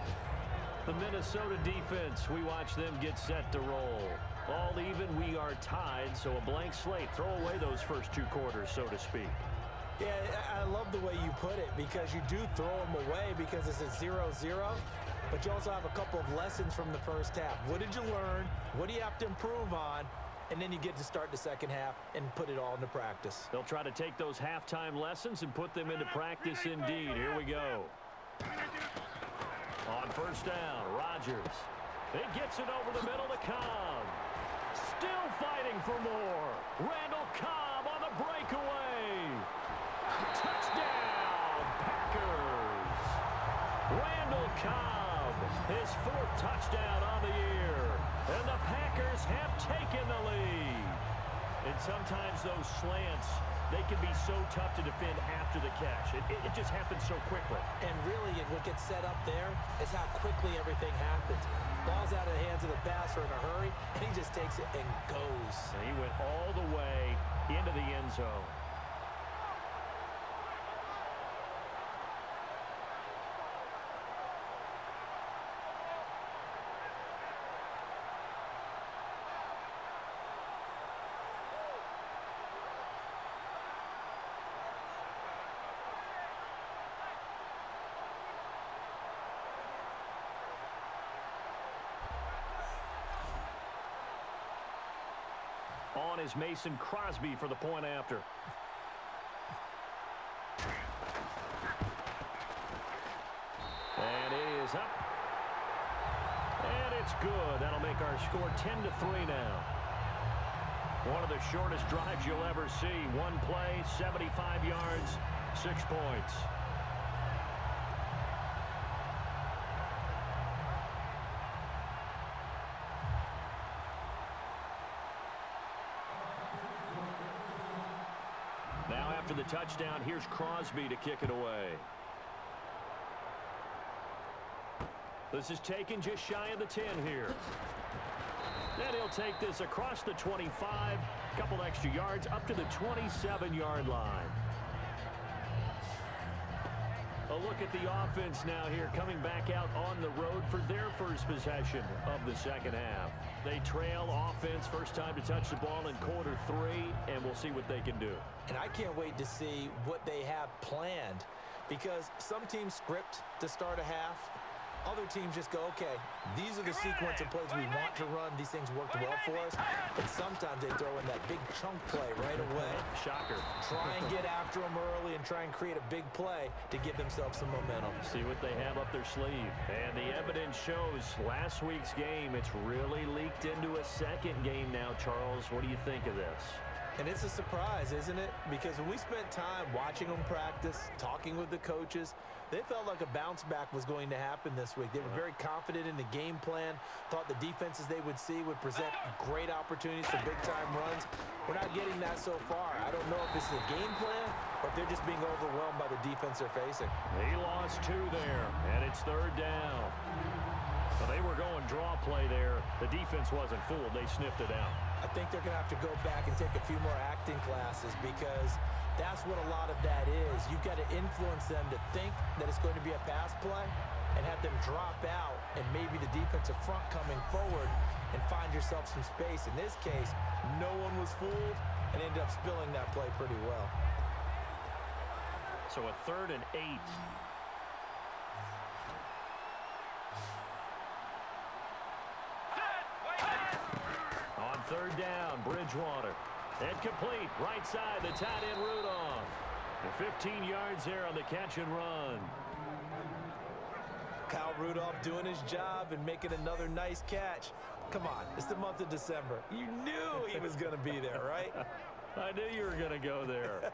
The Minnesota defense, we watch them get set to roll. All even, we are tied, so a blank slate. Throw away those first 2 quarters, so to speak. Yeah, I love the way you put it, because you do throw them away because it's a 0-0, but you also have a couple of lessons from the first half. What did you learn? What do you have to improve on? And then you get to start the second half and put it all into practice. They'll try to take those halftime lessons and put them into practice indeed. Here we go. On first down, Rodgers. It gets it over the middle to Cobb. Still fighting for more. Randall Cobb on the breakaway. Touchdown, Packers. Randall Cobb, his 4th touchdown on the year. And the Packers have taken the lead. And sometimes those slants, they can be so tough to defend after the catch. It just happens so quickly. And really, what gets set up there is how quickly everything happens. Ball's out of the hands of the passer in a hurry, and he just takes it and goes. And he went all the way into the end zone. On is Mason Crosby for the point after. And it is up. And it's good. That'll make our score 10-3 now. One of the shortest drives you'll ever see. One play, 75 yards, 6 points. Now after the touchdown, here's Crosby to kick it away. This is taken just shy of the 10 here. And he'll take this across the 25, a couple extra yards up to the 27-yard line. A look at the offense now here, coming back out on the road for their first possession of the second half. They trail offense, first time to touch the ball in quarter 3, and we'll see what they can do. And I can't wait to see what they have planned, because some teams script to start a half. Other teams just go, okay, these are the sequence of plays we want to run. These things worked well for us. And sometimes they throw in that big chunk play right away. Shocker. Try and get after them early and try and create a big play to give themselves some momentum. See what they have up their sleeve. And the evidence shows last week's game, it's really leaked into a second game now, Charles. What do you think of this? And it's a surprise, isn't it? Because when we spent time watching them practice, talking with the coaches, they felt like a bounce back was going to happen this week. They were very confident in the game plan, thought the defenses they would see would present great opportunities for big-time runs. We're not getting that so far. I don't know if it's the game plan or if they're just being overwhelmed by the defense they're facing. He lost 2 there, and it's 3rd down. Well, they were going draw play there. The defense wasn't fooled. They sniffed it out. I think they're going to have to go back and take a few more acting classes because that's what a lot of that is. You've got to influence them to think that it's going to be a pass play and have them drop out and maybe the defensive front coming forward and find yourself some space. In this case, no one was fooled and ended up spilling that play pretty well. So a 3rd and 8. On 3rd down, Bridgewater. And complete, right side, the tight end Rudolph. And 15 yards there on the catch and run. Kyle Rudolph doing his job and making another nice catch. Come on, it's the month of December. You knew he was going to be there, right? I knew you were going to go there.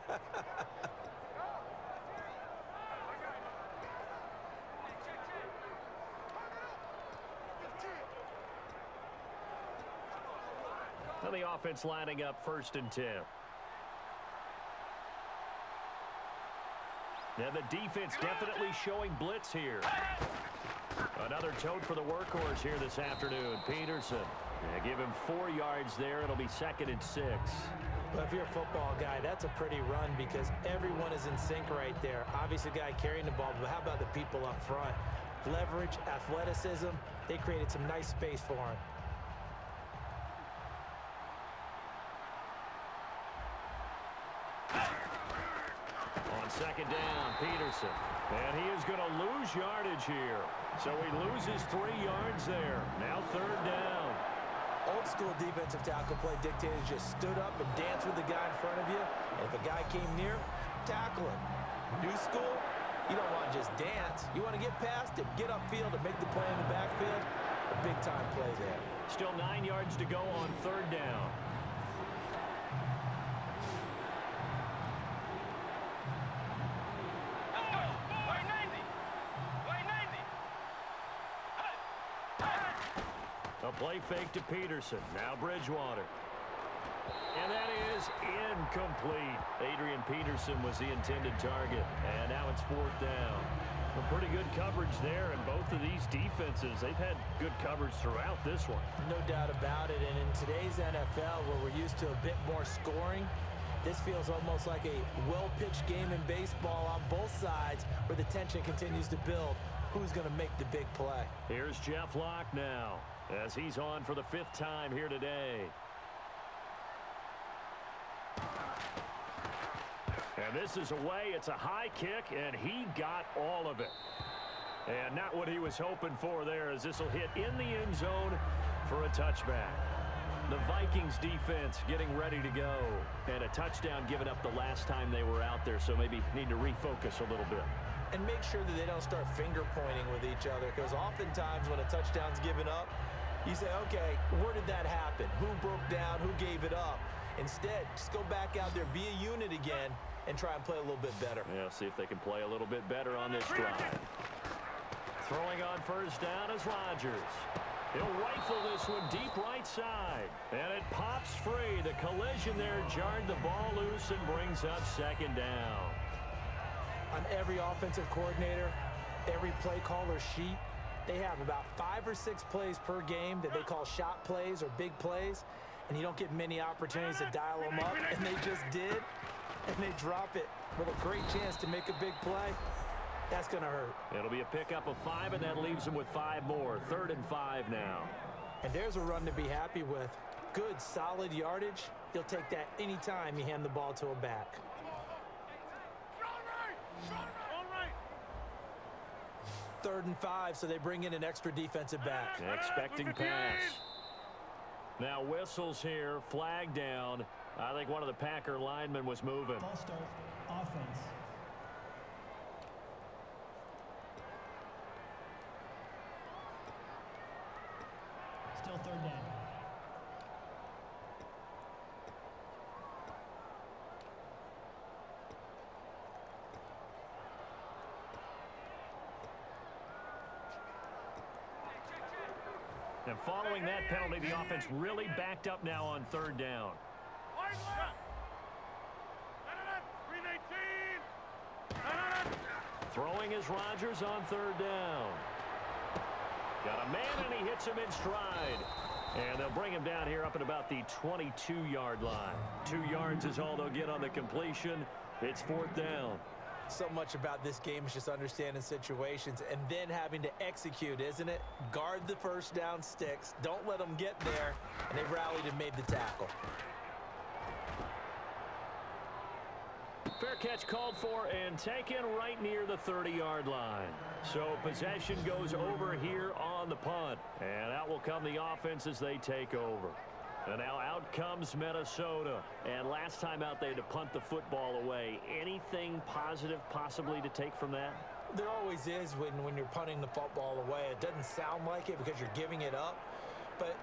Now the offense lining up 1st and 10. Now the defense definitely showing blitz here. Another tote for the workhorse here this afternoon, Peterson. Yeah, give him 4 yards there. It'll be 2nd and 6. Well, if you're a football guy, that's a pretty run because everyone is in sync right there. Obviously, the guy carrying the ball, but how about the people up front? Leverage, athleticism, they created some nice space for him. On 2nd down, Peterson. And he is going to lose yardage here. So he loses 3 yards there. Now 3rd down. Old school defensive tackle play dictated just stood up and danced with the guy in front of you. And if a guy came near, tackle him. New school, you don't want to just dance. You want to get past him, get upfield and make the play in the backfield. A big time play there. Still 9 yards to go on 3rd down. A play fake to Peterson. Now Bridgewater. And that is incomplete. Adrian Peterson was the intended target. And now it's 4th down. A pretty good coverage there. And both of these defenses, they've had good coverage throughout this one. No doubt about it. And in today's NFL, where we're used to a bit more scoring, this feels almost like a well-pitched game in baseball on both sides where the tension continues to build. Who's going to make the big play? Here's Jeff Locke now, as he's on for the 5th time here today. And this is away. It's a high kick, and he got all of it. And not what he was hoping for there, as this will hit in the end zone for a touchback. The Vikings defense getting ready to go. And a touchdown given up the last time they were out there, so maybe need to refocus a little bit. And make sure that they don't start finger pointing with each other, because oftentimes when a touchdown's given up, you say, okay, where did that happen? Who broke down? Who gave it up? Instead, just go back out there, be a unit again, and try and play a little bit better. Yeah, see if they can play a little bit better on this drive. Throwing on 1st down is Rodgers. He'll rifle this one deep right side. And it pops free. The collision there jarred the ball loose and brings up 2nd down. On every offensive coordinator, every play caller sheet, they have about 5 or 6 plays per game that they call shot plays or big plays, and you don't get many opportunities to dial them up, and they just did, and they drop it with a great chance to make a big play. That's going to hurt. It'll be a pickup of 5, and that leaves them with 5 more. 3rd and 5 now. And there's a run to be happy with. Good, solid yardage. You'll take that any time you hand the ball to a back. 3rd and 5, so they bring in an extra defensive back. Expecting pass. Now whistles here, flag down. I think one of the Packer linemen was moving. Ball start, offense. Still 3rd down. And following that penalty, the offense really backed up now on third down. Throwing is Rodgers on third down. Got a man, and he hits him in stride. And they'll bring him down here up at about the 22-yard line. 2 yards is all they'll get on the completion. It's fourth down. So much about this game is just understanding situations and then having to execute, isn't it? Guard the first down sticks. Don't let them get there. And they rallied and made the tackle. Fair catch called for and taken right near the 30-yard line. So possession goes over here on the punt. And out will come the offense as they take over. And now out comes Minnesota. And last time out they had to punt the football away. Anything positive possibly to take from that? There always is when you're punting the football away. It doesn't sound like it because you're giving it up. But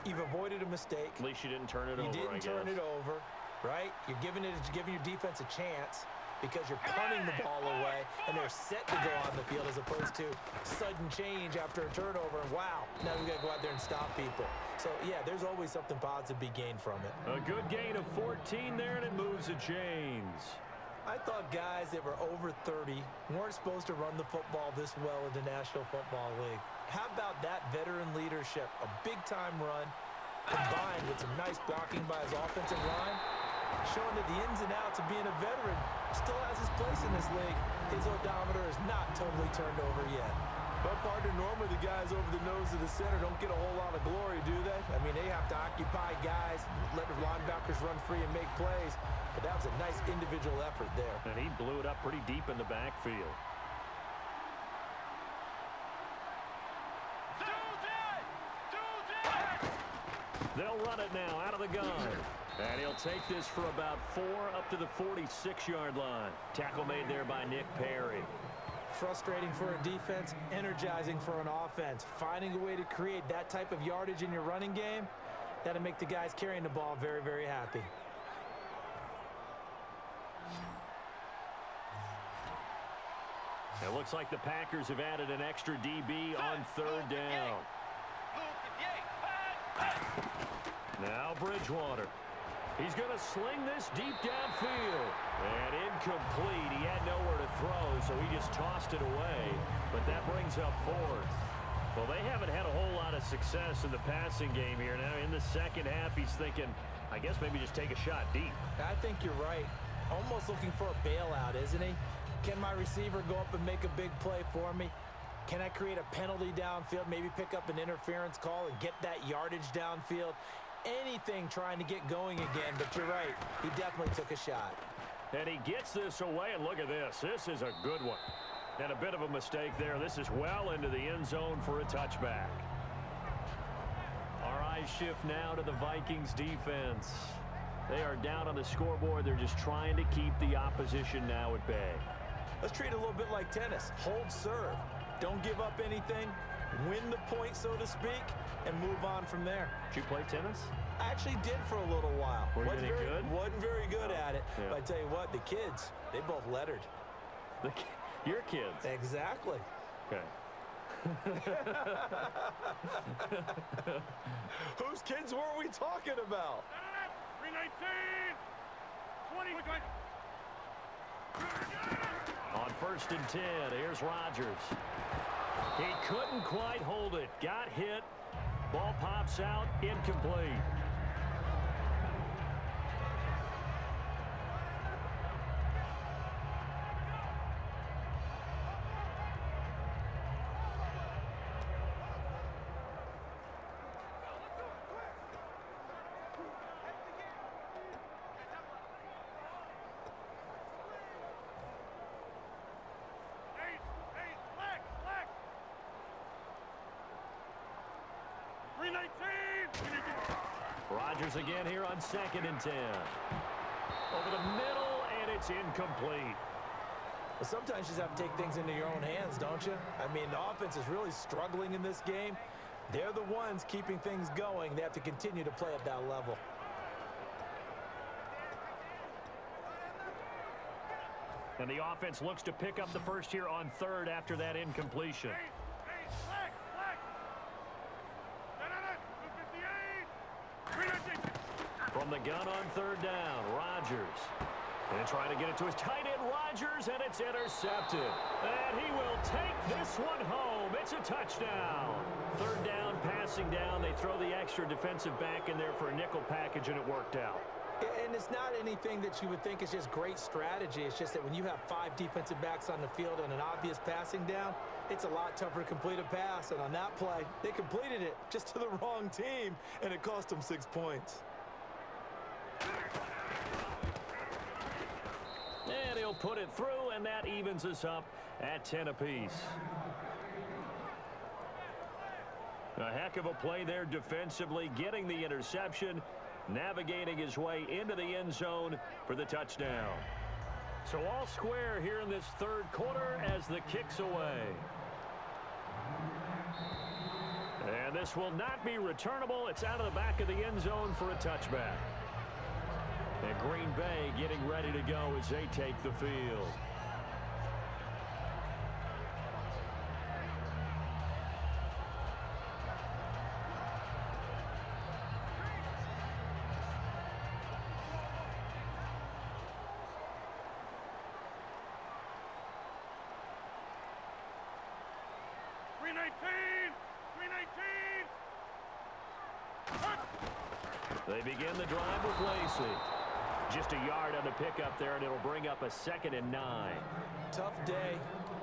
you've avoided a mistake. At least you didn't turn it over, I guess. You didn't turn it over. Right? You're giving your defense a chance because you're punting the ball away and they're set to go on the field as opposed to sudden change after a turnover. And wow, now we got to go out there and stop people. So, yeah, there's always something positive to be gained from it. A good gain of 14 there, and it moves the chains. I thought guys that were over 30 weren't supposed to run the football this well in the National Football League. How about that veteran leadership? A big-time run combined with some nice blocking by his offensive line, showing that the ins and outs of being a veteran still has his place in this league. His odometer is not totally turned over yet. But, partner, normally the guys over the nose of the center don't get a whole lot of glory, do they? I mean, they have to occupy guys, let the linebackers run free and make plays. But that was a nice individual effort there. And he blew it up pretty deep in the backfield. They'll run it now out of the gun. And he'll take this for about 4 up to the 46-yard line. Tackle made there by Nick Perry. Frustrating for a defense, energizing for an offense. Finding a way to create that type of yardage in your running game, that'll make the guys carrying the ball very, very happy. It looks like the Packers have added an extra DB on third down. Now Bridgewater. He's going to sling this deep downfield. And incomplete. He had nowhere to throw, so he just tossed it away. But that brings up fourth. Well, they haven't had a whole lot of success in the passing game here. Now, in the second half, he's thinking, I guess maybe just take a shot deep. I think you're right. Almost looking for a bailout, isn't he? Can my receiver go up and make a big play for me? Can I create a penalty downfield, maybe pick up an interference call and get that yardage downfield? Anything trying to get going again, but you're right. He definitely took a shot. And he gets this away, and look at this. This is a good one. And a bit of a mistake there. This is well into the end zone for a touchback. Our eyes shift now to the Vikings defense. They are down on the scoreboard. They're just trying to keep the opposition now at bay. Let's treat it a little bit like tennis. Hold serve. Don't give up anything. Win the point, so to speak, and move on from there. Did you play tennis? I actually did for a little while. Wasn't very good at it. Yeah. But I tell you what, the kids, they both lettered. Your kids? Exactly. Okay. Whose kids were we talking about? 319! 20! On 1st and 10, here's Rodgers. He couldn't quite hold it. Got hit. Ball pops out. Incomplete. Rodgers again here on 2nd and 10. Over the middle, and it's incomplete. Well, sometimes you just have to take things into your own hands, don't you? I mean, the offense is really struggling in this game. They're the ones keeping things going. They have to continue to play at that level. And the offense looks to pick up the first here on 3rd after that incompletion. From the gun on third down, Rodgers. And trying to get it to his tight end, Rodgers, and it's intercepted. And he will take this one home. It's a touchdown. Third down, passing down. They throw the extra defensive back in there for a nickel package, and it worked out. And it's not anything that you would think is just great strategy. It's just that when you have 5 defensive backs on the field and an obvious passing down, it's a lot tougher to complete a pass. And on that play, they completed it just to the wrong team, and it cost them 6 points. And he'll put it through, and that evens us up at 10 apiece. A heck of a play there defensively, getting the interception, navigating his way into the end zone for the touchdown. So all square here in this third quarter as the kick's away. And this will not be returnable. It's out of the back of the end zone for a touchback. And Green Bay getting ready to go as they take the field. They begin the drive with Lacey. Just a yard on the pickup there, and it'll bring up a 2nd and 9. Tough day,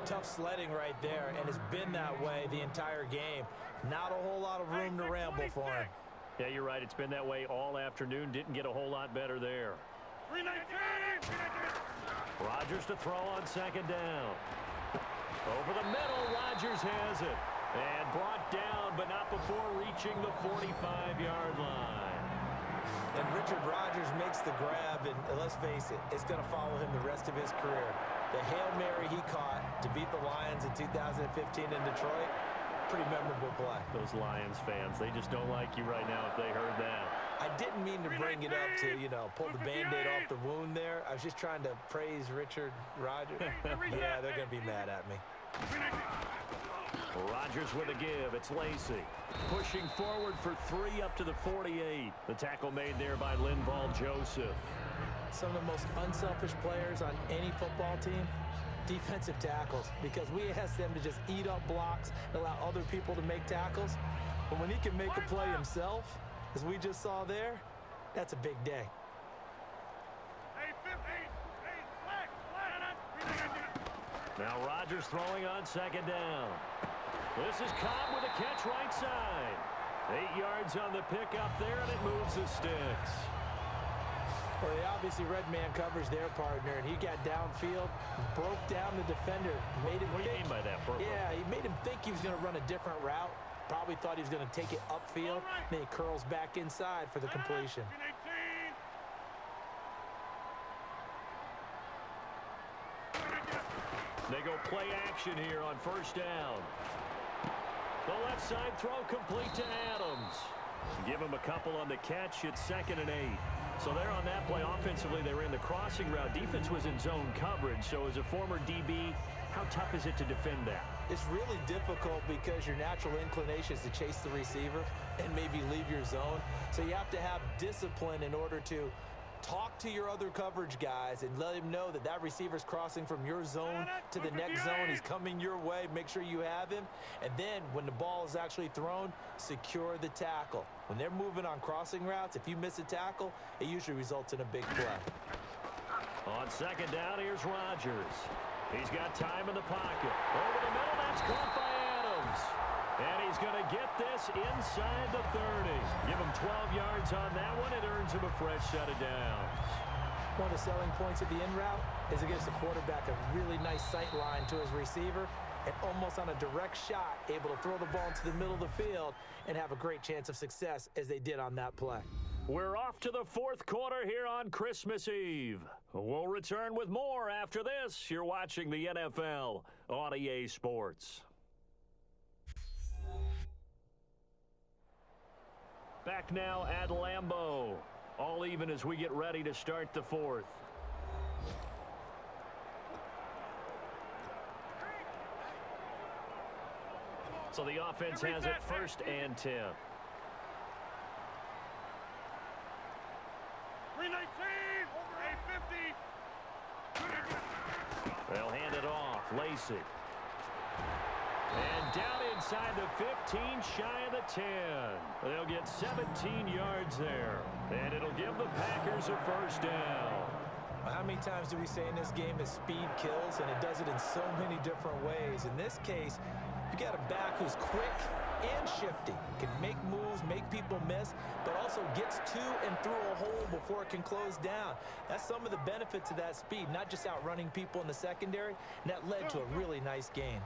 tough sledding right there, and it's been that way the entire game. Not a whole lot of room to ramble for him. Yeah, you're right. It's been that way all afternoon. Didn't get a whole lot better there. 319! Rodgers to throw on 2nd down. Over the middle, Rodgers has it. And brought down, but not before reaching the 45-yard line. And Richard Rodgers makes the grab, and let's face it, it's going to follow him the rest of his career. The Hail Mary he caught to beat the Lions in 2015 in Detroit, pretty memorable play. Those Lions fans, they just don't like you right now if they heard that. I didn't mean to bring it up to, pull the Band-Aid off the wound there. I was just trying to praise Richard Rodgers. Yeah, they're going to be mad at me. Rodgers with a give. It's Lacey. Pushing forward for 3 up to the 48. The tackle made there by Linval Joseph. Some of the most unselfish players on any football team, defensive tackles, because we ask them to just eat up blocks and allow other people to make tackles. But when he can make a play himself, as we just saw there, that's a big day. Now Rodgers throwing on 2nd down. This is Cobb with a catch right side. 8 yards on the pickup there, and it moves the sticks. Well, they obviously red man coverage their partner, and he got downfield, broke down the defender, made him What do you mean by that, Purple? Yeah, he made him think he was going to run a different route. Probably thought he was going to take it upfield. Then he curls back inside for the completion. They go play action here on 1st down. The left side throw complete to Adams. Give him a couple on the catch. It's 2nd and 8. So they're on that play. Offensively, they ran the crossing route. Defense was in zone coverage. So as a former DB, how tough is it to defend that? It's really difficult because your natural inclination is to chase the receiver and maybe leave your zone. So you have to have discipline in order to talk to your other coverage guys and let him know that that receiver's crossing from your zone to the next zone. He's coming your way. Make sure you have him. And then when the ball is actually thrown, secure the tackle. When they're moving on crossing routes, if you miss a tackle, it usually results in a big play. On 2nd down, here's Rodgers. He's got time in the pocket. Over the middle, that's caught by Adams. And he's going to get this inside the 30. Give him 12 yards on that one. It earns him a fresh set of downs. One of the selling points of the in route is it gives the quarterback a really nice sight line to his receiver and almost on a direct shot, able to throw the ball into the middle of the field and have a great chance of success as they did on that play. We're off to the 4th quarter here on Christmas Eve. We'll return with more after this. You're watching the NFL on EA Sports. Back now at Lambeau. All even as we get ready to start the 4th. So the offense has it 1st and 10. 319. Over 850. They'll hand it off. Lacey. And down inside the 15, shy of the 10. They'll get 17 yards there. And it'll give the Packers a first down. How many times do we say in this game that speed kills, and it does it in so many different ways? In this case, you got a back who's quick and shifty, can make moves, make people miss, but also gets to and through a hole before it can close down. That's some of the benefits of that speed, not just outrunning people in the secondary, and that led to a really nice gain.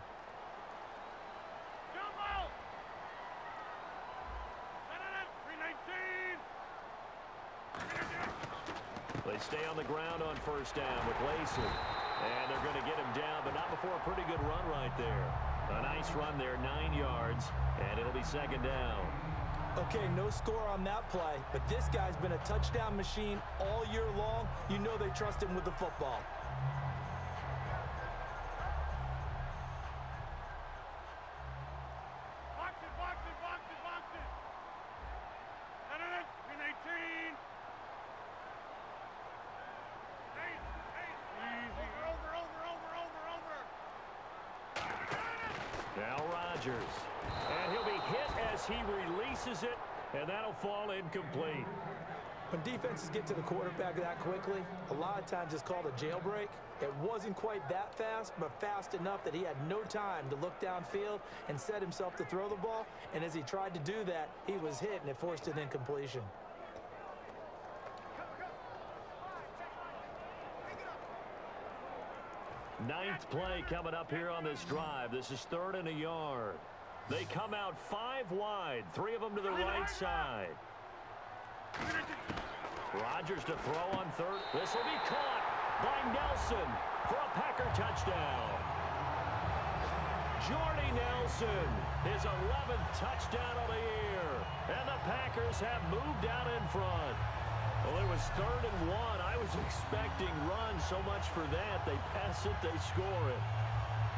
They stay on the ground on first down with Lacey. And they're going to get him down, but not before a pretty good run right there. A nice run there, 9 yards, and it'll be second down. Okay, no score on that play, but this guy's been a touchdown machine all year long. You know they trust him with the football. Box it, box it, box it, box it. 319. Now Rodgers. And he'll be hit as he releases it, and that'll fall incomplete. When defenses get to the quarterback that quickly, a lot of times it's called a jailbreak. It wasn't quite that fast, but fast enough that he had no time to look downfield and set himself to throw the ball. And as he tried to do that, he was hit, and it forced an incompletion. Ninth play coming up here on this drive. This is 3rd and a yard. They come out 5 wide, 3 of them to the right side. Rodgers to throw on 3rd. This will be caught by Nelson for a Packer touchdown. Jordy Nelson, his 11th touchdown of the year. And the Packers have moved out in front. Well, it was 3rd and 1. I was expecting runs, so much for that. They pass it, they score it.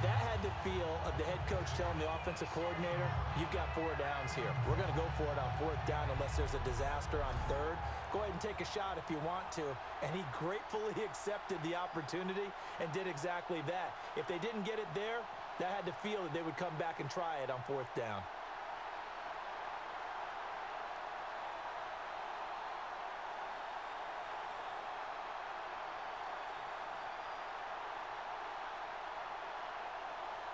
That had the feel of the head coach telling the offensive coordinator, you've got 4 downs here. We're going to go for it on 4th down unless there's a disaster on 3rd. Go ahead and take a shot if you want to. And he gratefully accepted the opportunity and did exactly that. If they didn't get it there, that had the feel that they would come back and try it on 4th down.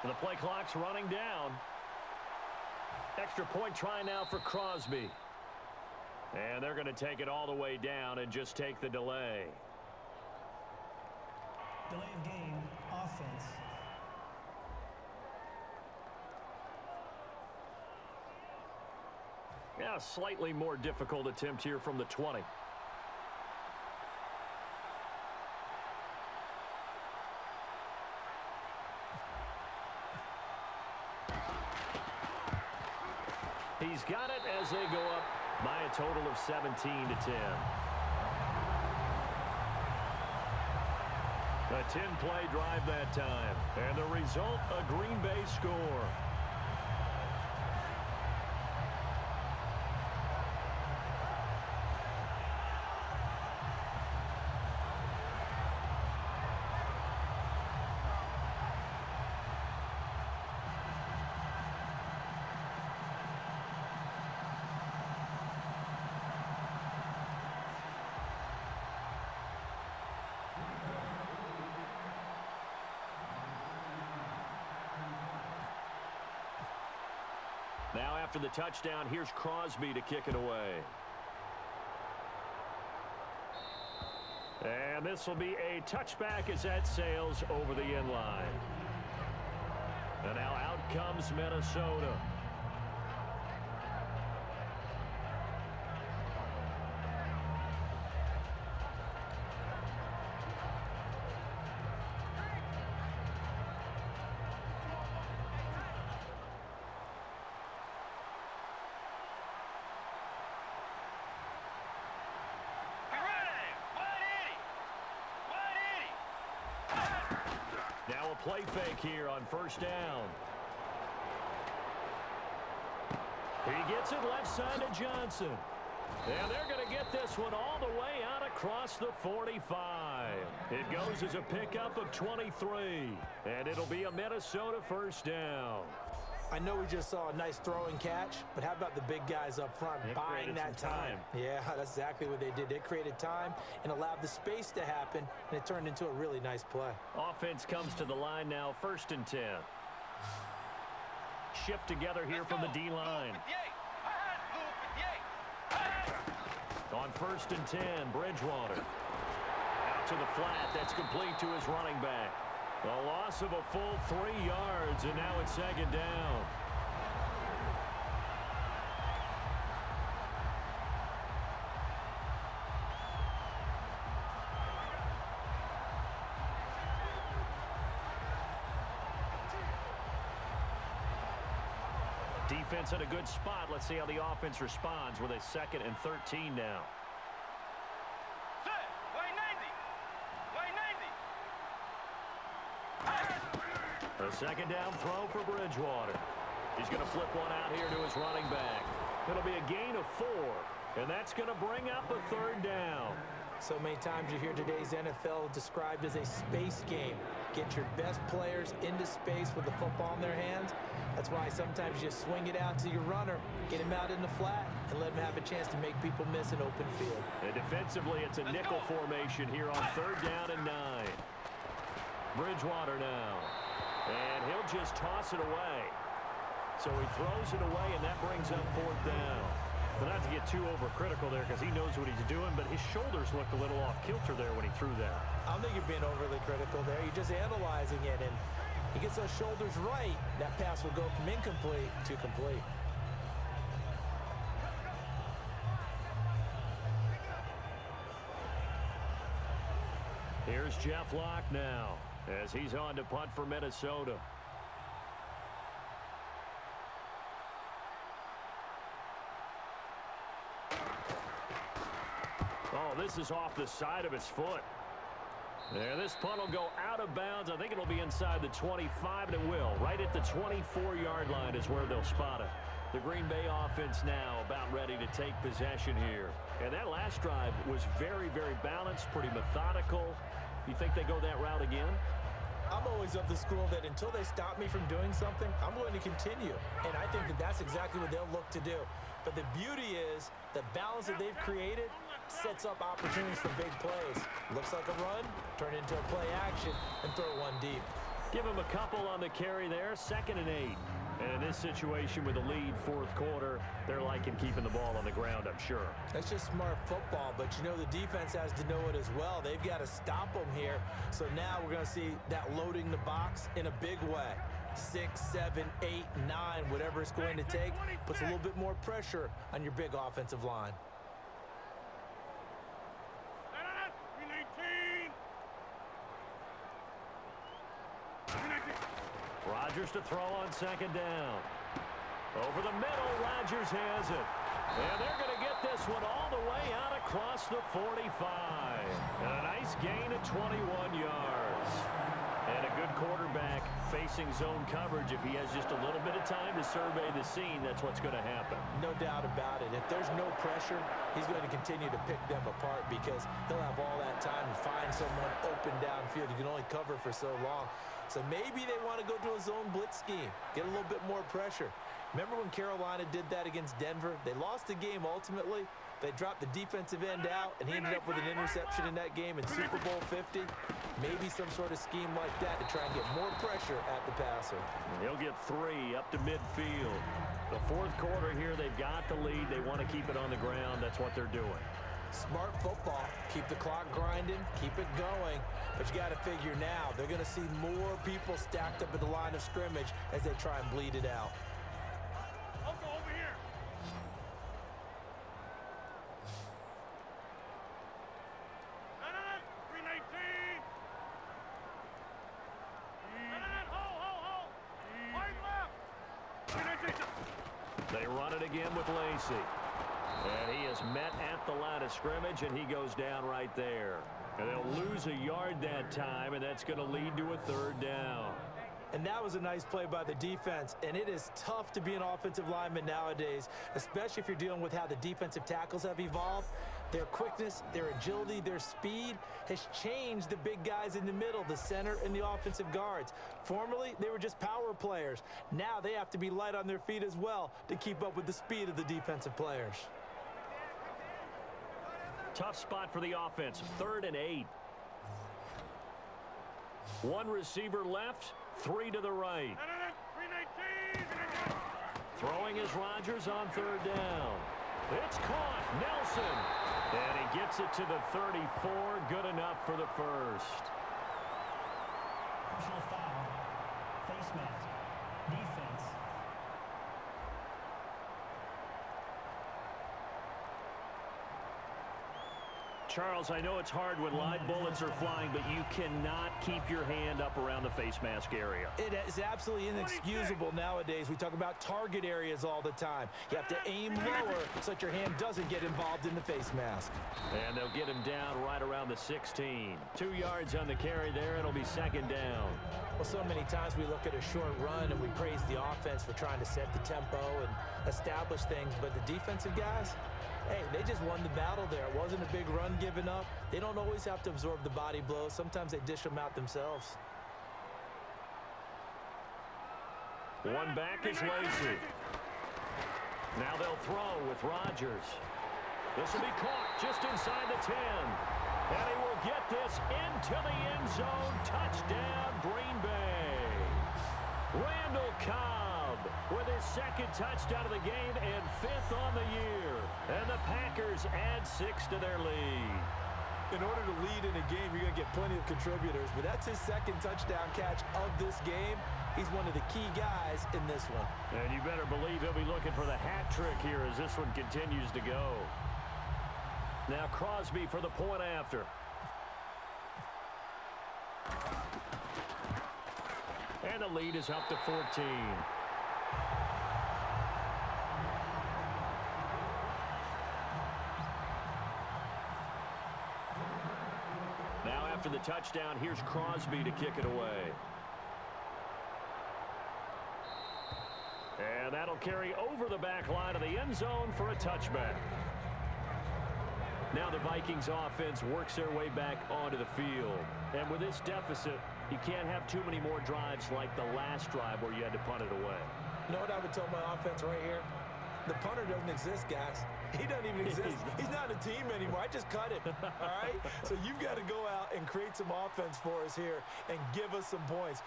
The play clock's running down. Extra point try now for Crosby. And they're going to take it all the way down and just take the delay. Delay of game, offense. Yeah, slightly more difficult attempt here from the 20. He's got it as they go up by a total of 17-10. A 10-play drive that time. And the result, a Green Bay score. Now after the touchdown, here's Crosby to kick it away. And this will be a touchback as that sails over the end line. And now out comes Minnesota. Now a play fake here on first down. He gets it left side to Johnson. And they're going to get this one all the way out across the 45. It goes as a pickup of 23. And it'll be a Minnesota first down. I know we just saw a nice throwing catch, but how about the big guys up front buying that time? Yeah, that's exactly what they did. They created time and allowed the space to happen, and it turned into a really nice play. Offense comes to the line now, 1st and 10. Shift together here from the D-line. On 1st and 10, Bridgewater. Out to the flat. That's complete to his running back. A loss of a full 3 yards, and now it's 2nd down. Defense in a good spot. Let's see how the offense responds with a 2nd and 13 now. A 2nd down throw for Bridgewater. He's going to flip one out here to his running back. It'll be a gain of 4, and that's going to bring up a 3rd down. So many times you hear today's NFL described as a space game. Get your best players into space with the football in their hands. That's why sometimes you swing it out to your runner, get him out in the flat, and let him have a chance to make people miss an open field. And defensively, it's a nickel formation here on 3rd down and 9. Bridgewater now. And he'll just toss it away. So he throws it away, and that brings up 4th down. But not to get too overcritical there because he knows what he's doing, but his shoulders looked a little off kilter there when he threw that. I don't think you're being overly critical there. You're just analyzing it, and he gets those shoulders right. That pass will go from incomplete to complete. Here's Jeff Locke now as he's on to punt for Minnesota. Oh, this is off the side of his foot. There, this punt will go out of bounds. I think it'll be inside the 25, and it will. Right at the 24-yard line is where they'll spot it. The Green Bay offense now about ready to take possession here. And that last drive was very, very balanced, pretty methodical. You think they go that route again? I'm always of the school that until they stop me from doing something, I'm going to continue. And I think that that's exactly what they'll look to do. But the beauty is the balance that they've created sets up opportunities for big plays. Looks like a run, turn into a play action, and throw one deep. Give him a couple on the carry there, 2nd and 8. And in this situation with a lead 4th quarter, they're liking keeping the ball on the ground, I'm sure. That's just smart football, but you know the defense has to know it as well. They've got to stop them here. So now we're going to see that loading the box in a big way. 6, 7, 8, 9, whatever it's going to take, puts a little bit more pressure on your big offensive line. Rodgers to throw on 2nd down. Over the middle, Rodgers has it. And they're going to get this one all the way out across the 45. And a nice gain of 21 yards. And a good quarterback facing zone coverage. If he has just a little bit of time to survey the scene, that's what's going to happen. No doubt about it. If there's no pressure, he's going to continue to pick them apart because he'll have all that time to find someone open downfield. You can only cover for so long. So maybe they want to go to a zone blitz scheme, get a little bit more pressure. Remember when Carolina did that against Denver? They lost the game ultimately. They dropped the defensive end out, and he ended up with an interception in that game in Super Bowl 50. Maybe some sort of scheme like that to try and get more pressure at the passer. He'll get 3 up to midfield. The 4th quarter here, they've got the lead. They want to keep it on the ground. That's what they're doing. Smart football. Keep the clock grinding. Keep it going. But you got to figure now, they're going to see more people stacked up at the line of scrimmage as they try and bleed it out. I'll go over here. No, 319. Hold. Wide left. 319. They run it again with Lacey. And he is met at the line of scrimmage, and he goes down right there. And they'll lose a yard that time, and that's going to lead to a 3rd down. And that was a nice play by the defense. And it is tough to be an offensive lineman nowadays, especially if you're dealing with how the defensive tackles have evolved. Their quickness, their agility, their speed has changed the big guys in the middle, the center, and the offensive guards. Formerly, they were just power players. Now they have to be light on their feet as well to keep up with the speed of the defensive players. Tough spot for the offense, 3rd and 8. One receiver left, 3 to the right. 319. Throwing is Rodgers on 3rd down. It's caught, Nelson. And he gets it to the 34, good enough for the first. Personal foul. Face mask. Defense. Charles, I know it's hard when live bullets are flying, but you cannot keep your hand up around the face mask area. It is absolutely inexcusable nowadays. We talk about target areas all the time. You have to aim lower so that your hand doesn't get involved in the face mask. And they'll get him down right around the 16. 2 yards on the carry there. It'll be 2nd down. Well, so many times we look at a short run and we praise the offense for trying to set the tempo and establish things, but the defensive guys, hey, they just won the battle there. It wasn't a big run given up. They don't always have to absorb the body blows. Sometimes they dish them out themselves. One back is Lacey. Now they'll throw with Rodgers. This will be caught just inside the 10. And he will get this into the end zone. Touchdown, Green Bay. Randall Cobb with his 2nd touchdown of the game and 5th on the year. And the Packers add 6 to their lead. In order to lead in a game, you're going to get plenty of contributors, but that's his 2nd touchdown catch of this game. He's one of the key guys in this one. And you better believe he'll be looking for the hat trick here as this one continues to go. Now Crosby for the point after. And the lead is up to 14. Now after the touchdown, here's Crosby to kick it away. And that'll carry over the back line of the end zone for a touchback. Now the Vikings offense works their way back onto the field. And with this deficit, you can't have too many more drives like the last drive where you had to punt it away. You know what I would tell my offense right here? The punter doesn't exist, guys. He doesn't even exist. He's not a team anymore. I just cut him, all right? So you've got to go out and create some offense for us here and give us some points.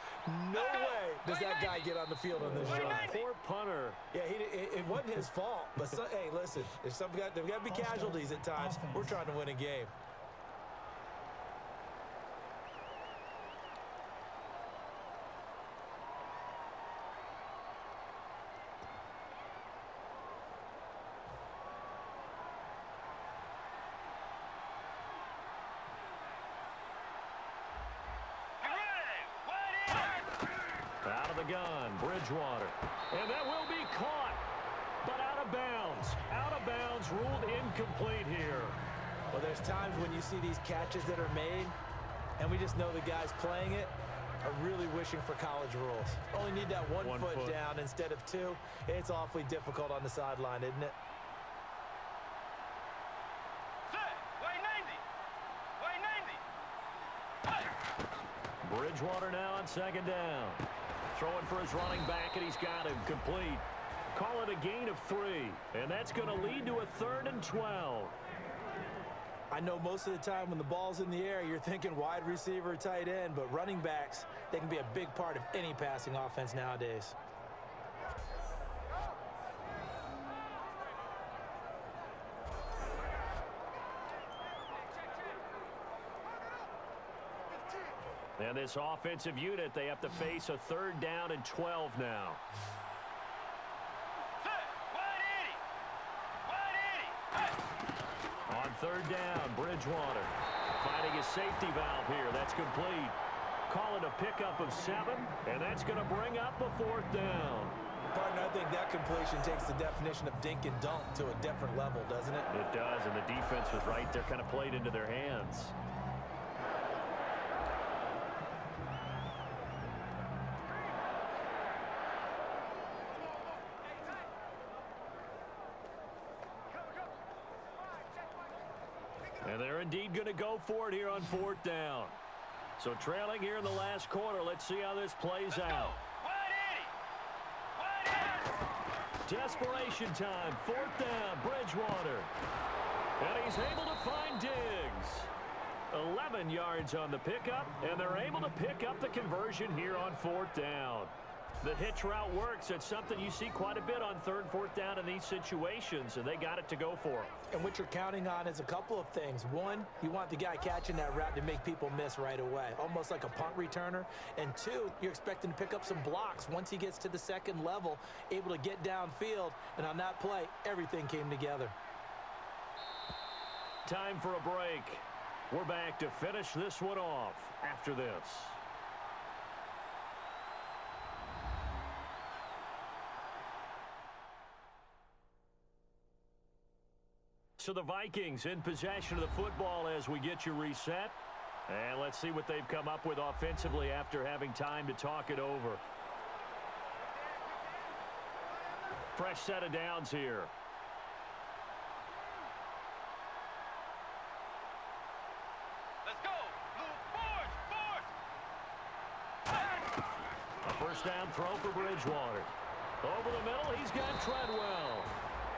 No way does that guy get on the field on this drive. Poor punter. Yeah, it wasn't his fault. But, hey, listen, there's got to be casualties at times. We're trying to win a game. Gun, Bridgewater. And that will be caught, but out of bounds. Out of bounds, ruled incomplete here. Well, there's times when you see these catches that are made, and we just know the guys playing it are really wishing for college rules. Only need that one foot down instead of 2. It's awfully difficult on the sideline, isn't it? Bridgewater now on 2nd down. Throwing for his running back, and he's got him complete. Call it a gain of 3, and that's going to lead to a 3rd and 12. I know most of the time when the ball's in the air, you're thinking wide receiver, tight end, but running backs, they can be a big part of any passing offense nowadays. And this offensive unit, they have to face a 3rd down and 12 now. On 3rd down, Bridgewater finding his safety valve here. That's complete. Call it a pickup of 7, and that's going to bring up a 4th down. Partner, I think that completion takes the definition of dink and dunk to a different level, doesn't it? It does, and the defense was right there, kind of played into their hands. And they're indeed going to go for it here on 4th down. So trailing here in the last quarter. Let's see how this plays out. Desperation time. 4th down. Bridgewater. And he's able to find Diggs. 11 yards on the pickup, and they're able to pick up the conversion here on 4th down. The hitch route works. It's something you see quite a bit on 3rd and 4th down in these situations, and they got it to go for it. And what you're counting on is a couple of things. One, you want the guy catching that route to make people miss right away, almost like a punt returner. And two, you're expecting to pick up some blocks once he gets to the second level, able to get downfield. And on that play, everything came together. Time for a break. We're back to finish this one off after this. So the Vikings in possession of the football as we get you reset. And let's see what they've come up with offensively after having time to talk it over. Fresh set of downs here. Let's go. Force. A first down throw for Bridgewater. Over the middle, he's got Treadwell.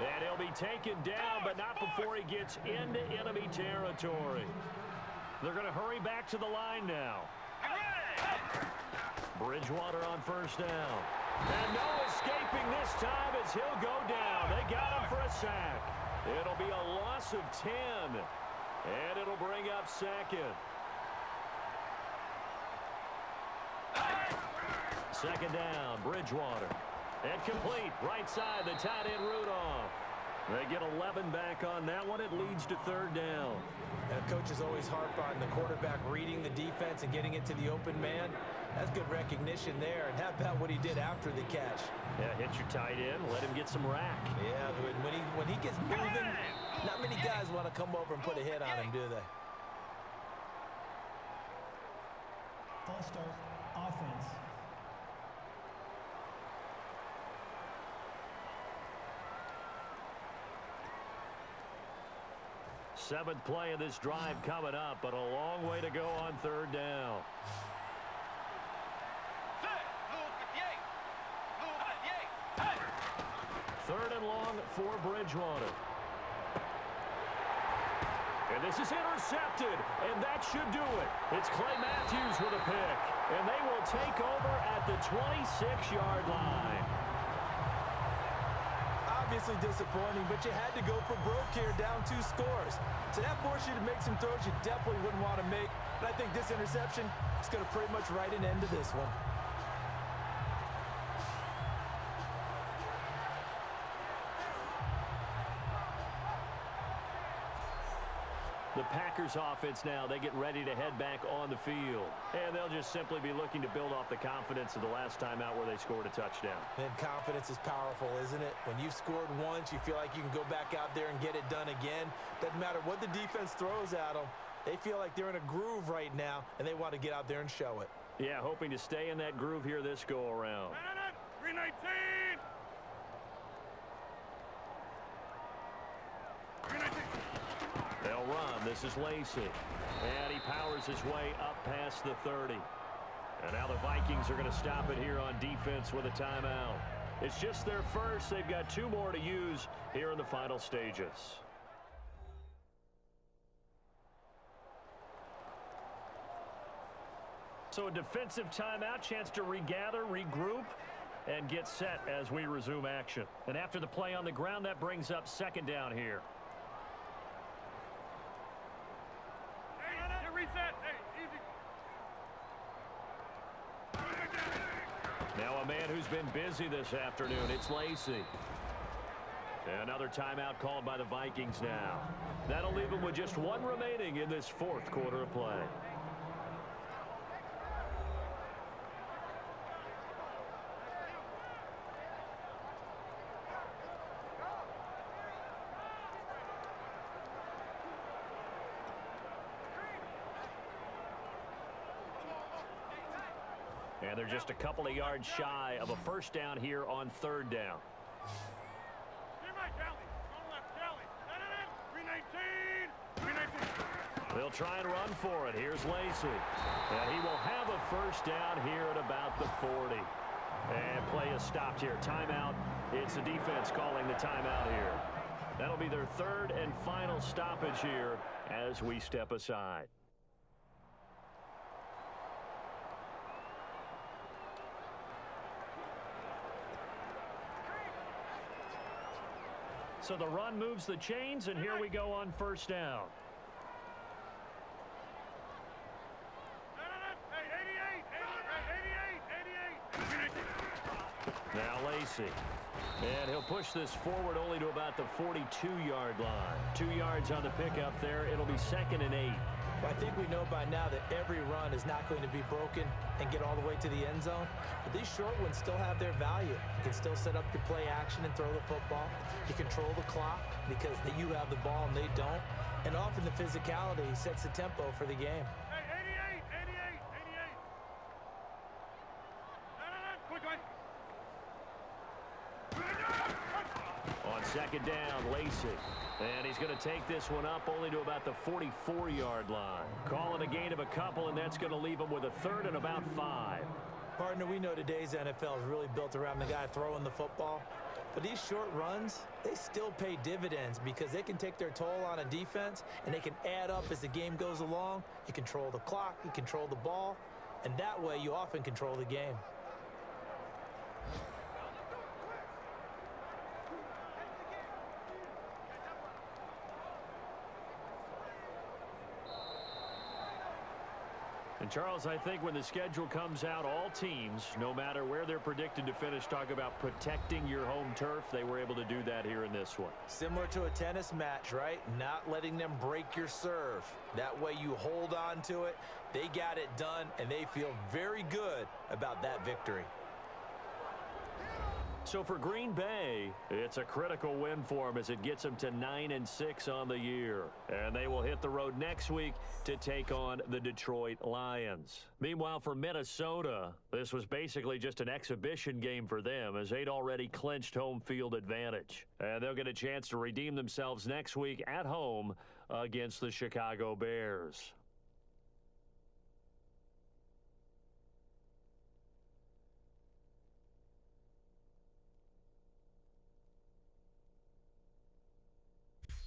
And he'll be taken down, but not before he gets into enemy territory. They're going to hurry back to the line now. Bridgewater on first down. And no escaping this time as he'll go down. They got him for a sack. It'll be a loss of 10. And it'll bring up second. Second down, Bridgewater. And complete, right side, the tight end Rudolph. They get 11 back on that one. It leads to 3rd down. And coaches always harp on the quarterback reading the defense and getting it to the open man. That's good recognition there. And how about what he did after the catch? Yeah, hit your tight end, let him get some rack. Yeah, when he gets moving, not many guys want to come over and put a hit on him, do they? False start, offense. Seventh play of this drive coming up, but a long way to go on 3rd down. Third and long for Bridgewater. And this is intercepted, and that should do it. It's Clay Matthews with a pick, and they will take over at the 26-yard line. Obviously disappointing, but you had to go for broke here, down 2 scores. So that forced you to make some throws you definitely wouldn't want to make. But I think this interception is going to pretty much write an end to this one. The Packers offense now, they get ready to head back on the field. And they'll just simply be looking to build off the confidence of the last time out where they scored a touchdown. And confidence is powerful, isn't it? When you've scored once, you feel like you can go back out there and get it done again. Doesn't matter what the defense throws at them. They feel like they're in a groove right now, and they want to get out there and show it. Yeah, hoping to stay in that groove here this go-around. 319. 319. They'll run. This is Lacey. And he powers his way up past the 30. And now the Vikings are going to stop it here on defense with a timeout. It's just their first. They've got 2 more to use here in the final stages. So a defensive timeout, chance to regather, regroup, and get set as we resume action. And after the play on the ground, that brings up 2nd down here. Reset. Hey, easy. Now a man who's been busy this afternoon, it's Lacey. Another timeout called by the Vikings now. That'll leave them with just 1 remaining in this 4th quarter of play. And they're just a couple of yards shy of a first down here on 3rd down. Here, Mike, Callie. On left, Callie. 319. 319. They'll try and run for it. Here's Lacey. And he will have a first down here at about the 40. And play is stopped here. Timeout. It's the defense calling the timeout here. That'll be their third and final stoppage here as we step aside. So the run moves the chains, and here we go on first down. Now Lacey. And he'll push this forward only to about the 42-yard line. 2 yards on the pickup there. It'll be 2nd and 8. Well, I think we know by now that every run is not going to be broken and get all the way to the end zone. But these short ones still have their value. You can still set up your play action and throw the football. You control the clock because you have the ball and they don't. And often the physicality sets the tempo for the game. Hey, 88. Quick, quick. On second down, Lacey. And he's going to take this one up only to about the 44-yard line. Calling a gain of a couple, and that's going to leave him with a 3rd and about 5. Partner, we know today's NFL is really built around the guy throwing the football. But these short runs, they still pay dividends because they can take their toll on a defense, and they can add up as the game goes along. You control the clock, you control the ball, and that way you often control the game. And, Charles, I think when the schedule comes out, all teams, no matter where they're predicted to finish, talk about protecting your home turf. They were able to do that here in this one. Similar to a tennis match, right? Not letting them break your serve. That way you hold on to it. They got it done, and they feel very good about that victory. So for Green Bay, it's a critical win for them as it gets them to 9-6 on the year. And they will hit the road next week to take on the Detroit Lions. Meanwhile, for Minnesota, this was basically just an exhibition game for them as they'd already clinched home field advantage. And they'll get a chance to redeem themselves next week at home against the Chicago Bears.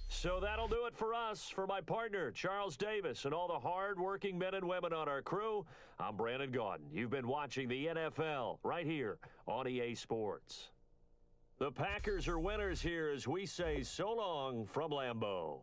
So that'll do it for us. For my partner, Charles Davis, and all the hard-working men and women on our crew, I'm Brandon Gaudin. You've been watching the NFL right here on EA Sports. The Packers are winners here as we say so long from Lambeau.